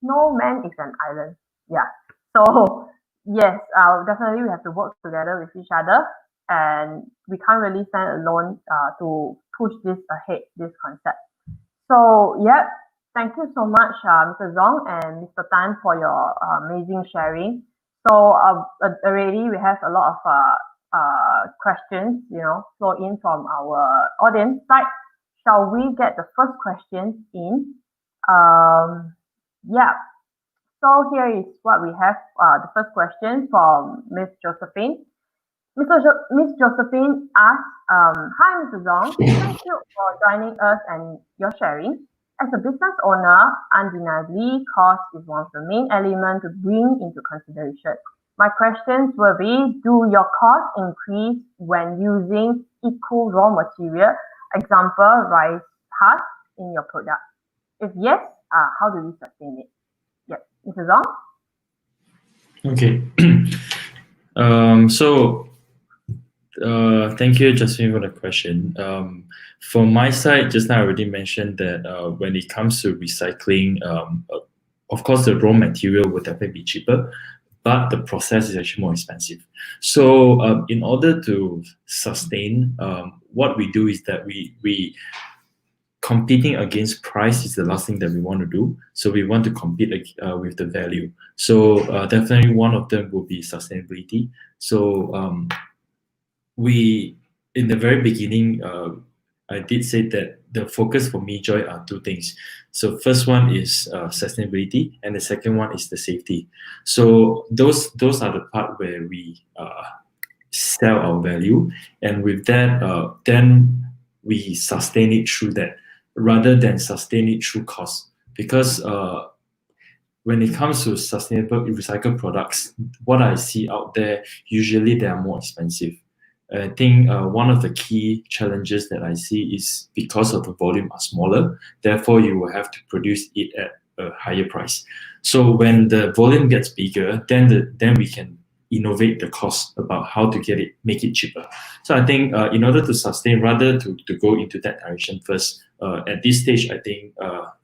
man is an island. Yeah. So yes, definitely we have to work together with each other, and we can't really stand alone to push this ahead, this concept. So, yeah, thank you so much, Mr. Zong and Mr. Tan, for your amazing sharing. So, already we have a lot of questions, flow in from our audience side. Shall we get the first questions in? Yeah. So here is what we have. The first question from Miss Josephine. Miss Josephine asks, "Hi, Mr. Zong. Thank you for joining us and your sharing. As a business owner, undeniably, cost is one of the main elements to bring into consideration. My questions will be, do your costs increase when using eco raw material, example, rice husk in your product? If yes, how do we sustain it?" Yes, Mr. Zong? Okay. So thank you, Jasmine, for the question. From my side, just now I already mentioned that when it comes to recycling, of course, the raw material would definitely be cheaper, but the process is actually more expensive. So, in order to sustain, what we do is that we competing against price is the last thing that we want to do. So we want to compete with the value. So definitely one of them will be sustainability. So we in the very beginning, I did say that the focus for MeJoy are two things. So first one is sustainability, and the second one is the safety. So those are the part where we sell our value, and with that, then we sustain it through that, rather than sustain it through cost. Because when it comes to sustainable recycled products, what I see out there, usually they are more expensive. I think one of the key challenges that I see is because of the volume are smaller, therefore you will have to produce it at a higher price. So when the volume gets bigger, then we can innovate the cost about how to make it cheaper. So I think in order to sustain, rather to go into that direction first, at this stage, I think,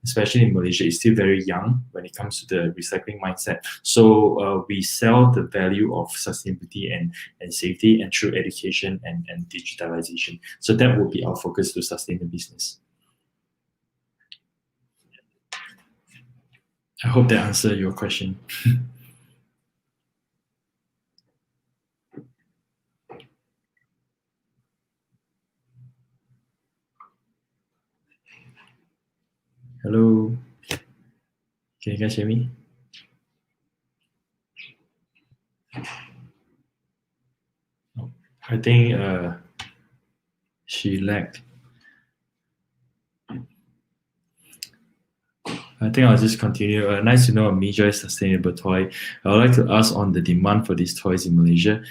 especially in Malaysia, it's still very young when it comes to the recycling mindset. So we sell the value of sustainability and safety, and through education and digitalization. So that will be our focus to sustain the business. I hope that answered your question. Hello, can you guys hear me? Oh, I think she lagged. I think I'll just continue. Nice to know a MeJoy sustainable toy. I would like to ask on the demand for these toys in Malaysia.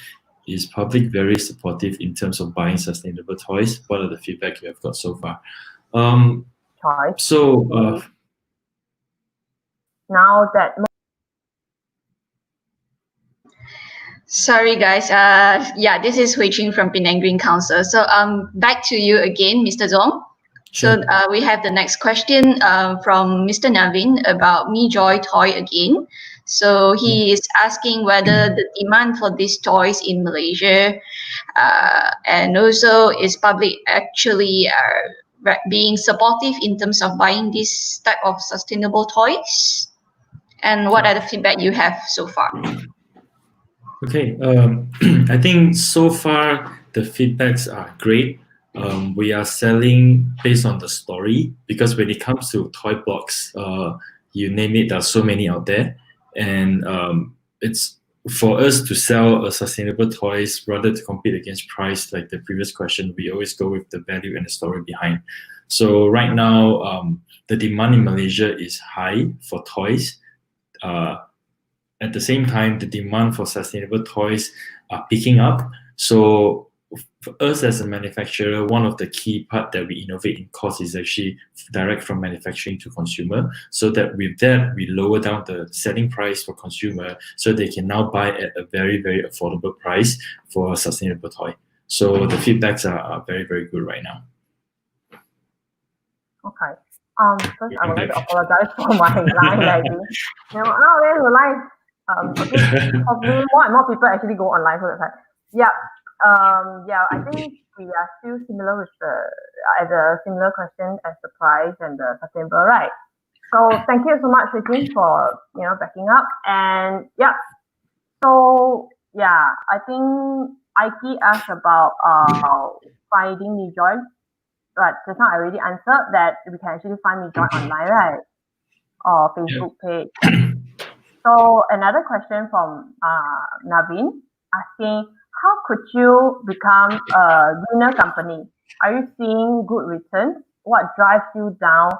Is public very supportive in terms of buying sustainable toys? What are the feedback you have got so far? Choice. So Now that Sorry, guys. Yeah, this is Hui Ching from Penang Green Council. So back to you again, Mr. Zong. sure. So we have the next question from Mr. Navin about MeJoy toy again. So he is asking whether the demand for these toys in Malaysia and also is public actually being supportive in terms of buying this type of sustainable toys? And what are the feedback you have so far? Okay, I think so far the feedbacks are great. We are selling based on the story, because when it comes to toy blocks, you name it, there are so many out there, and it's for us to sell a sustainable toys rather to compete against price. Like the previous question, we always go with the value and the story behind. So right now, the demand in Malaysia is high for toys. At the same time, the demand for sustainable toys are picking up. So for us as a manufacturer, one of the key part that we innovate in cost is actually direct from manufacturing to consumer, so that with that, we lower down the selling price for consumer, so they can now buy at a very, very affordable price for a sustainable toy. So the feedbacks are very, very good right now. okay. First I would like to apologize for my line lagging. Nowadays the line okay, hopefully more and more people actually go online for that. Yeah. I think we are still similar with the similar question as the price and the sustainable, right? So thank you so much, Rikin, for backing up. And yeah. So yeah, I think Ike asked about finding MeJoy. But just now I already answered that we can actually find MeJoy online, right? Or Facebook page. Yeah. So another question from Navin asking, how could you become a greener company? Are you seeing good returns? What drives you down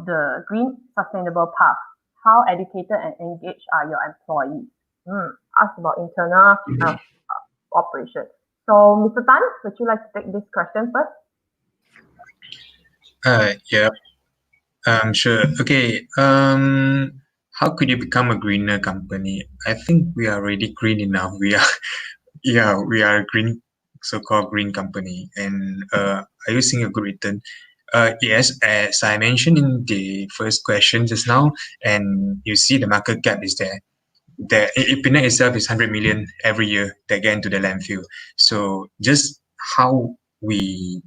the green sustainable path? How educated and engaged are your employees? Ask about internal operation. So, Mr. Tan, would you like to take this question first? Yeah. Sure. Okay. How could you become a greener company? I think we are already green enough. We are, yeah, we are a green, so-called green company. And are you seeing a good return? Yes, as I mentioned in the first question just now, and you see the market cap is there. The Ipina itself is 100 million every year that get into the landfill. So just how we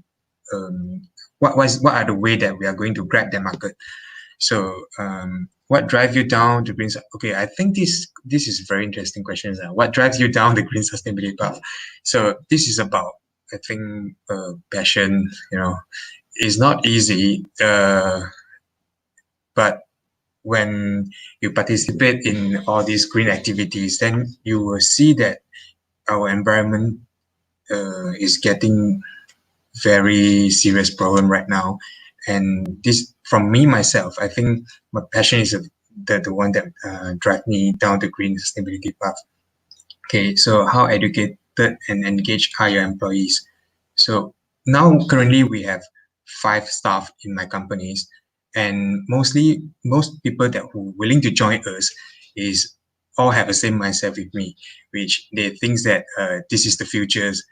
what are the way that we are going to grab the market? So what drives you down the green? Okay, I think this is a very interesting question. What drives you down the green sustainability path? So this is about, I think, passion. You know, it's not easy, but when you participate in all these green activities, then you will see that our environment is getting very serious problem right now. And this, from me myself, I think my passion is the one that drive me down the green sustainability path. Okay, so how educated and engaged are your employees? So now currently we have 5 staff in my companies, and most people that who willing to join us is all have the same mindset with me, which they think that this is the futures.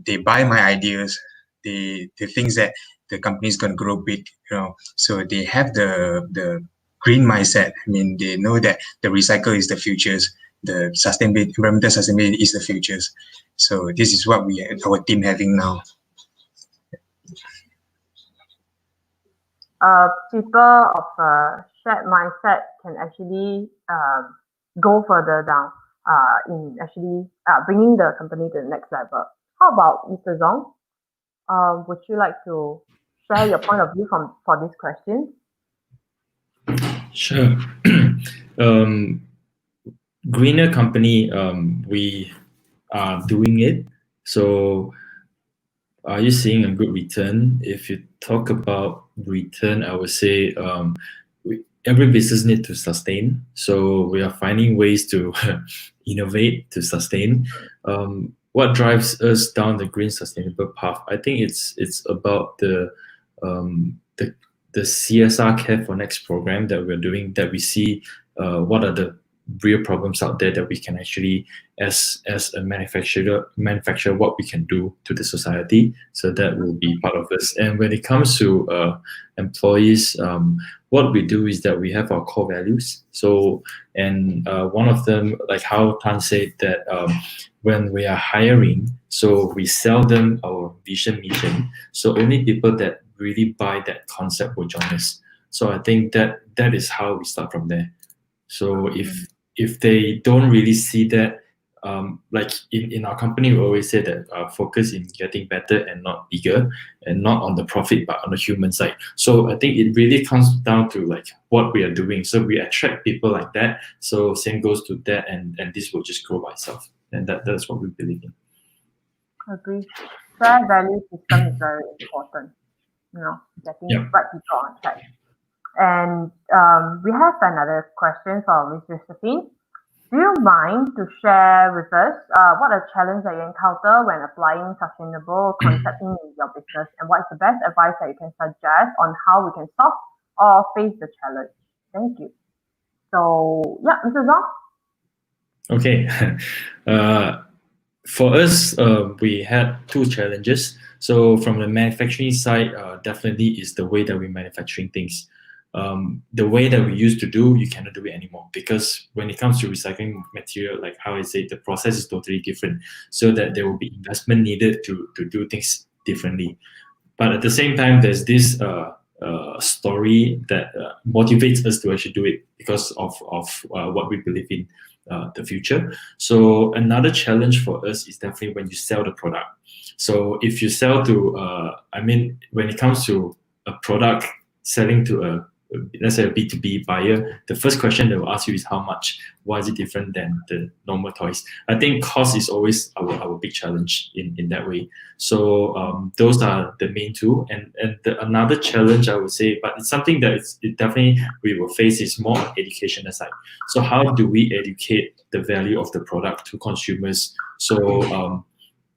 They buy my ideas. They think that the company is going to grow big, you know. So they have the green mindset. I mean, they know that the recycle is the futures, the sustainability, environmental sustainability is the futures. So this is what our team having now. People of a shared mindset can actually go further down in actually bringing the company to the next level. How about Mr. Zong? Would you like to share your point of view for this question? Sure. Greener company, we are doing it. So are you seeing a good return? If you talk about return, I would say every business needs to sustain. So we are finding ways to innovate to sustain. What drives us down the green sustainable path? I think it's about the CSR Care for Next program that we're doing, that we see what are the real problems out there that we can actually, as a manufacturer, what we can do to the society. So that will be part of this. And when it comes to employees, what we do is that we have our core values. So, and one of them, like how Tan said, that when we are hiring, so we sell them our vision, mission. So only people that really buy that concept will join us. So I think that is how we start from there. So if they don't really see that, like in our company, we always say that focus in getting better and not bigger, and not on the profit but on the human side. So I think it really comes down to like what we are doing. So we attract people like that. So same goes to that, and this will just grow by itself. And that's what we believe in. Agree. Shared value system is very important. You know, getting right people on track. And we have another question from Ms. Josephine. Do you mind to share with us what are challenges that you encounter when applying sustainable concepts in your business, and what is the best advice that you can suggest on how we can solve or face the challenge? Thank you. So, yeah, Mr. Zong? Okay. For us, we had 2 challenges. So from the manufacturing side, definitely is the way that we're manufacturing things. The way that we used to do, you cannot do it anymore, because when it comes to recycling material, like how I say, the process is totally different, so that there will be investment needed to do things differently. But at the same time, there's this story that motivates us to actually do it because of what we believe in the future. So another challenge for us is definitely when you sell the product. So if you sell to, when it comes to a product selling to a let's say a B2B buyer, the first question they will ask you is how much. Why is it different than the normal toys? I think cost is always our big challenge in that way. So those are the main two. And another challenge I would say, but it's something that it definitely we will face is more on education side. So how do we educate the value of the product to consumers? So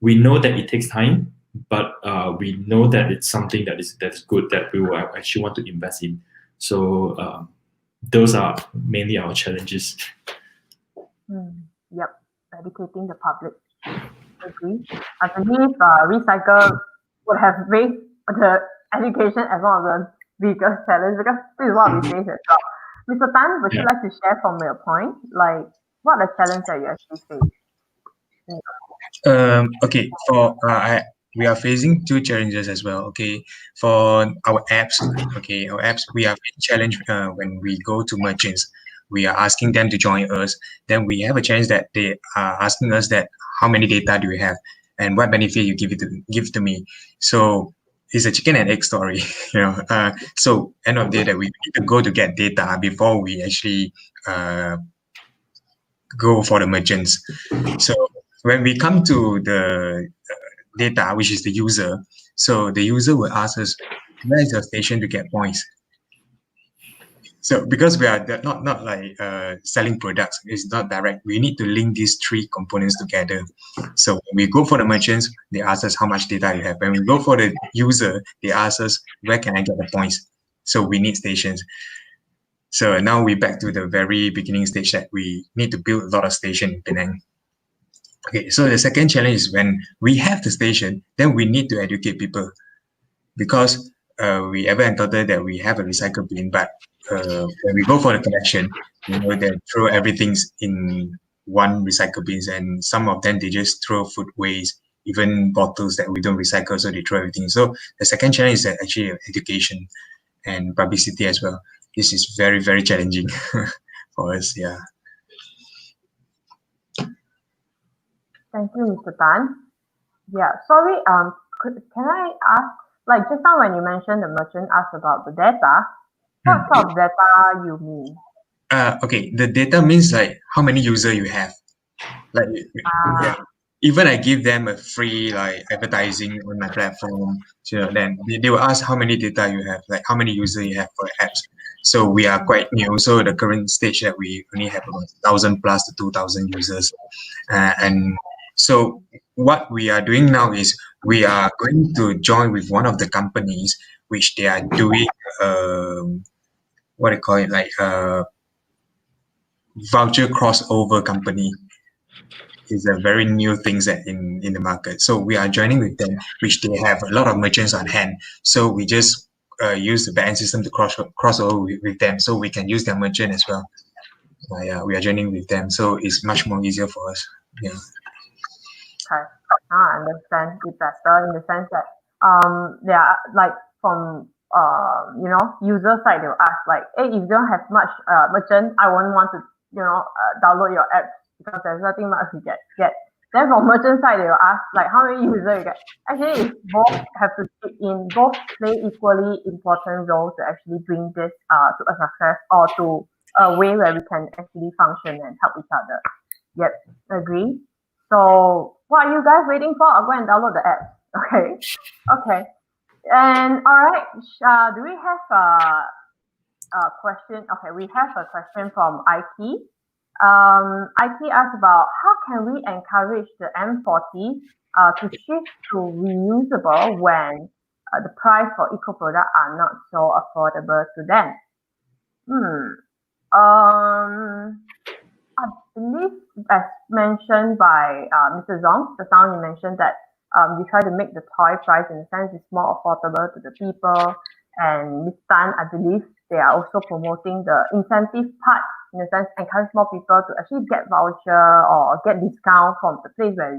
we know that it takes time, but we know that it's something that's good that we will actually want to invest in. So those are mainly our challenges. Yep, educating the public. Agree. I believe recycle would have raised the education as one of the biggest challenges because this is what we face as well. Mr. Tan, would you like to share from your point, like what are the challenges that you actually face? Okay, we are facing two challenges as well. Okay, for our apps, we are being challenged when we go to merchants. We are asking them to join us. Then we have a challenge that they are asking us that how many data do you have and what benefit you give to me. So it's a chicken and egg story, So end of the day that we need to go to get data before we actually go for the merchants. So when we come to the data, which is the user, so the user will ask us, where is your station to get points? So because we are not like selling products, it's not direct. We need to link these three components together. So when we go for the merchants, they ask us how much data you have. When we go for the user, they ask us, where can I get the points? So we need stations. So now we're back to the very beginning stage that we need to build a lot of station in Penang. Okay, so the second challenge is when we have the station, then we need to educate people because we ever encounter that we have a recycle bin, but when we go for the collection, they throw everything in one recycle bins, and some of them they just throw food waste, even bottles that we don't recycle, so they throw everything. So the second challenge is actually education and publicity as well. This is very, very challenging for us. Yeah. Thank you, Mr. Tan. Yeah, sorry. Can I ask, like just now when you mentioned the merchant asked about the data, what sort of data you mean? Okay, the data means like how many user you have. Like, yeah. Even I give them a free like advertising on my platform, then they will ask how many data you have, like how many users you have for apps. So we are quite new. So the current stage that we only have about 1,000 plus to 2,000 users, and so what we are doing now is we are going to join with one of the companies which they are doing what do you call it, like voucher crossover company. Is a very new things that in the market. So we are joining with them, which they have a lot of merchants on hand. So we just use the backend system to cross over with them, so we can use their merchant as well. Yeah, we are joining with them, so it's much more easier for us. Yeah. Okay, I understand it better in the sense that yeah, like from user side they'll ask like, hey, if you don't have much merchant, I won't want to download your app because there's nothing much to get. Then from merchant side they will ask like how many users you get. Actually, it's both have to chip in, both play equally important roles to actually bring this to a success or to a way where we can actually function and help each other. Yep, agree. So what are you guys waiting for? I'll go and download the app. Okay. Okay. And all right, do we have a question? Okay, we have a question from IT. IT asked about how can we encourage the M40 to shift to reusable when the price for eco products are not so affordable to them. I believe, as mentioned by Mr. Zong, the sound you mentioned that you try to make the toy price in a sense is more affordable to the people. And Ms. Tan, I believe they are also promoting the incentive part in a sense, encourage more people to actually get voucher or get discount from the place where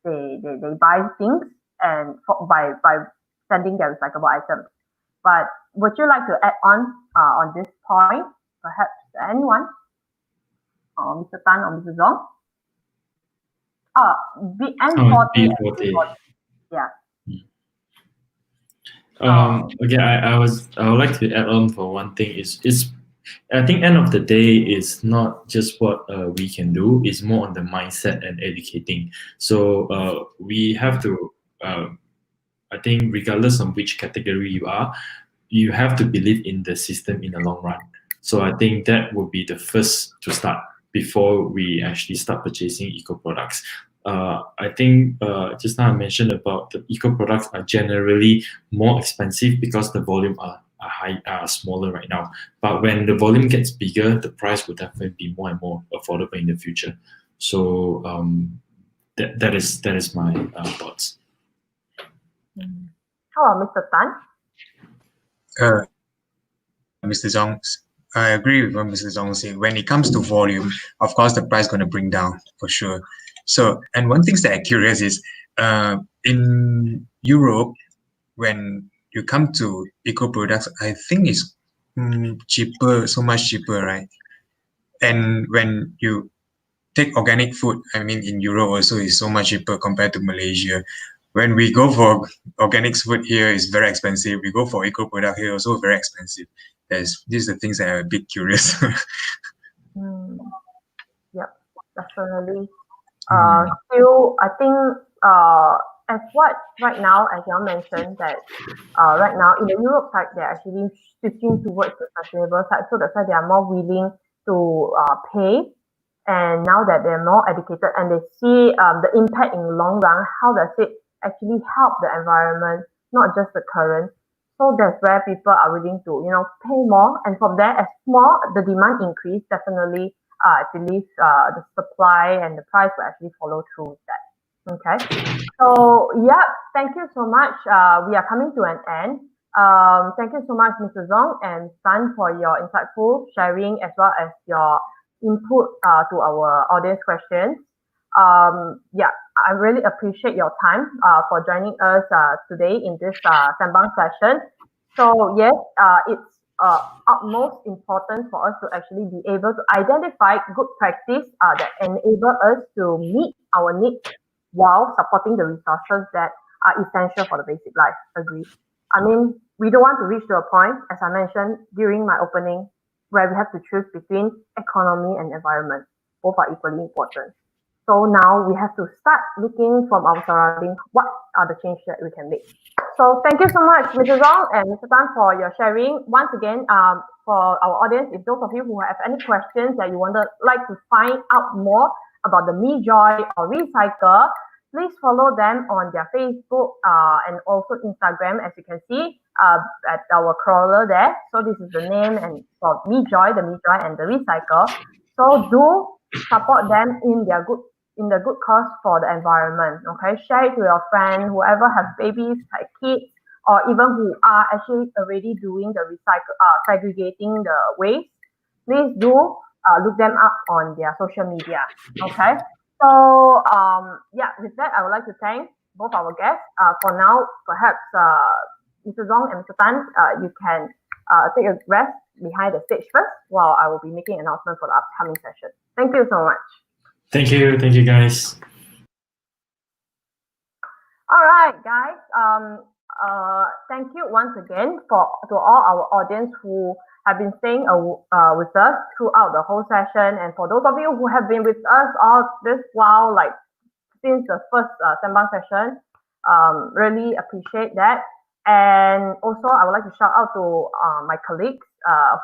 they buy things and by sending their recyclable items. But would you like to add on this point? Perhaps anyone? Or Mr. Tan or Mr. Zong? The M40. B40. Yeah. Okay, I would like to add on for one thing is I think end of the day is not just what we can do, it's more on the mindset and educating. So we have to I think regardless of which category you are, you have to believe in the system in the long run. So I think that would be the first to start before we actually start purchasing eco products. I think just now I mentioned about the eco products are generally more expensive because the volume are smaller right now. But when the volume gets bigger, the price will definitely be more and more affordable in the future. So that is my thoughts. How about Mr. Tan? Mr. Zong, I agree with what Mr. Zong said. When it comes to volume, of course, the price going to bring down for sure. So, and one thing that I'm curious is, in Europe, when you come to eco products, I think it's cheaper, so much cheaper, right? And when you take organic food, I mean, in Europe also is so much cheaper compared to Malaysia. When we go for organic food here, it's very expensive. We go for eco product here, also very expensive. These are the things that are a bit curious. Yep, definitely. Mm. Still, I think as what right now, as you all mentioned, that right now in the Europe side, they're actually switching towards the sustainable side. So that's why they are more willing to pay. And now that they're more educated and they see the impact in the long run, how does it actually help the environment, not just the current. So that's where people are willing to, pay more. And from there, as more the demand increase, definitely, I believe the supply and the price will actually follow through with that. Okay. So, yeah, thank you so much. We are coming to an end. Thank you so much, Mr. Zong and Sun, for your insightful sharing as well as your input to our audience questions. Yeah, I really appreciate your time for joining us today in this Sembang session. So yes, it's utmost important for us to actually be able to identify good practice that enable us to meet our needs while supporting the resources that are essential for the basic life. Agree. I mean, we don't want to reach to a point, as I mentioned during my opening, where we have to choose between economy and environment. Both are equally important. So now we have to start looking from our surroundings, what are the changes that we can make. So thank you so much, Mr. Zong and Mr. Tan, for your sharing. Once again, for our audience, if those of you who have any questions that you would like to find out more about the MeJoy or Recycle, please follow them on their Facebook and also Instagram, as you can see at our crawler there. So this is the name and for MeJoy, the MeJoy and the Recycle. So do support them in the good cause for the environment. Okay, share it to your friend, whoever has babies, like kids, or even who are actually already doing the segregating the waste. Please do look them up on their social media. Okay. So yeah, with that, I would like to thank both our guests. For now, perhaps Mr. Zong and Mr. Tan, you can take a rest behind the stage first, while I will be making an announcement for the upcoming session. Thank you so much. Thank you guys. All right, guys. Thank you once again to all our audience who have been staying with us throughout the whole session, and for those of you who have been with us all this while, like since the first Sembang session, really appreciate that. And also, I would like to shout out to my colleagues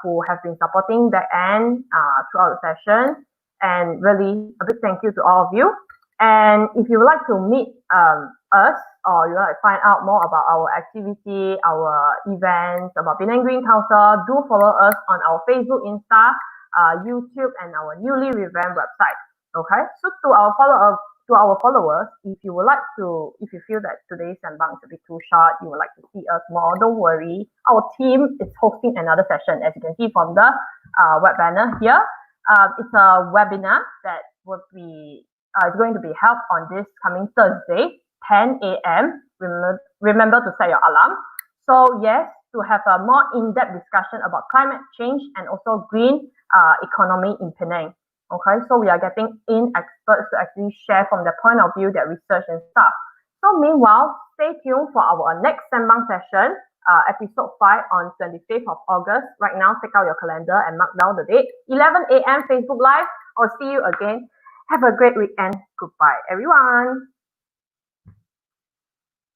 who have been supporting the end throughout the session, and really a big thank you to all of you. And if you would like to meet us, or you would like to find out more about our activity, our events, about Penang Green Council, do follow us on our Facebook, Insta, YouTube, and our newly revamped website. Okay, so to our followers, if you feel that today's Sembang is a bit too short, you would like to see us more, don't worry. Our team is hosting another session, as you can see from the web banner here. It's a webinar that will be is going to be held on this coming Thursday, 10 a.m. Remember to set your alarm. So yes, to have a more in-depth discussion about climate change and also green economy in Penang. Okay, so we are getting in experts to actually share from the point of view that research and stuff. So meanwhile, stay tuned for our next Sembang session episode 5 on 25th of August. Right now, take out your calendar and mark down the date. 11 a.m. Facebook Live. I'll see you again. Have a great weekend. Goodbye, everyone.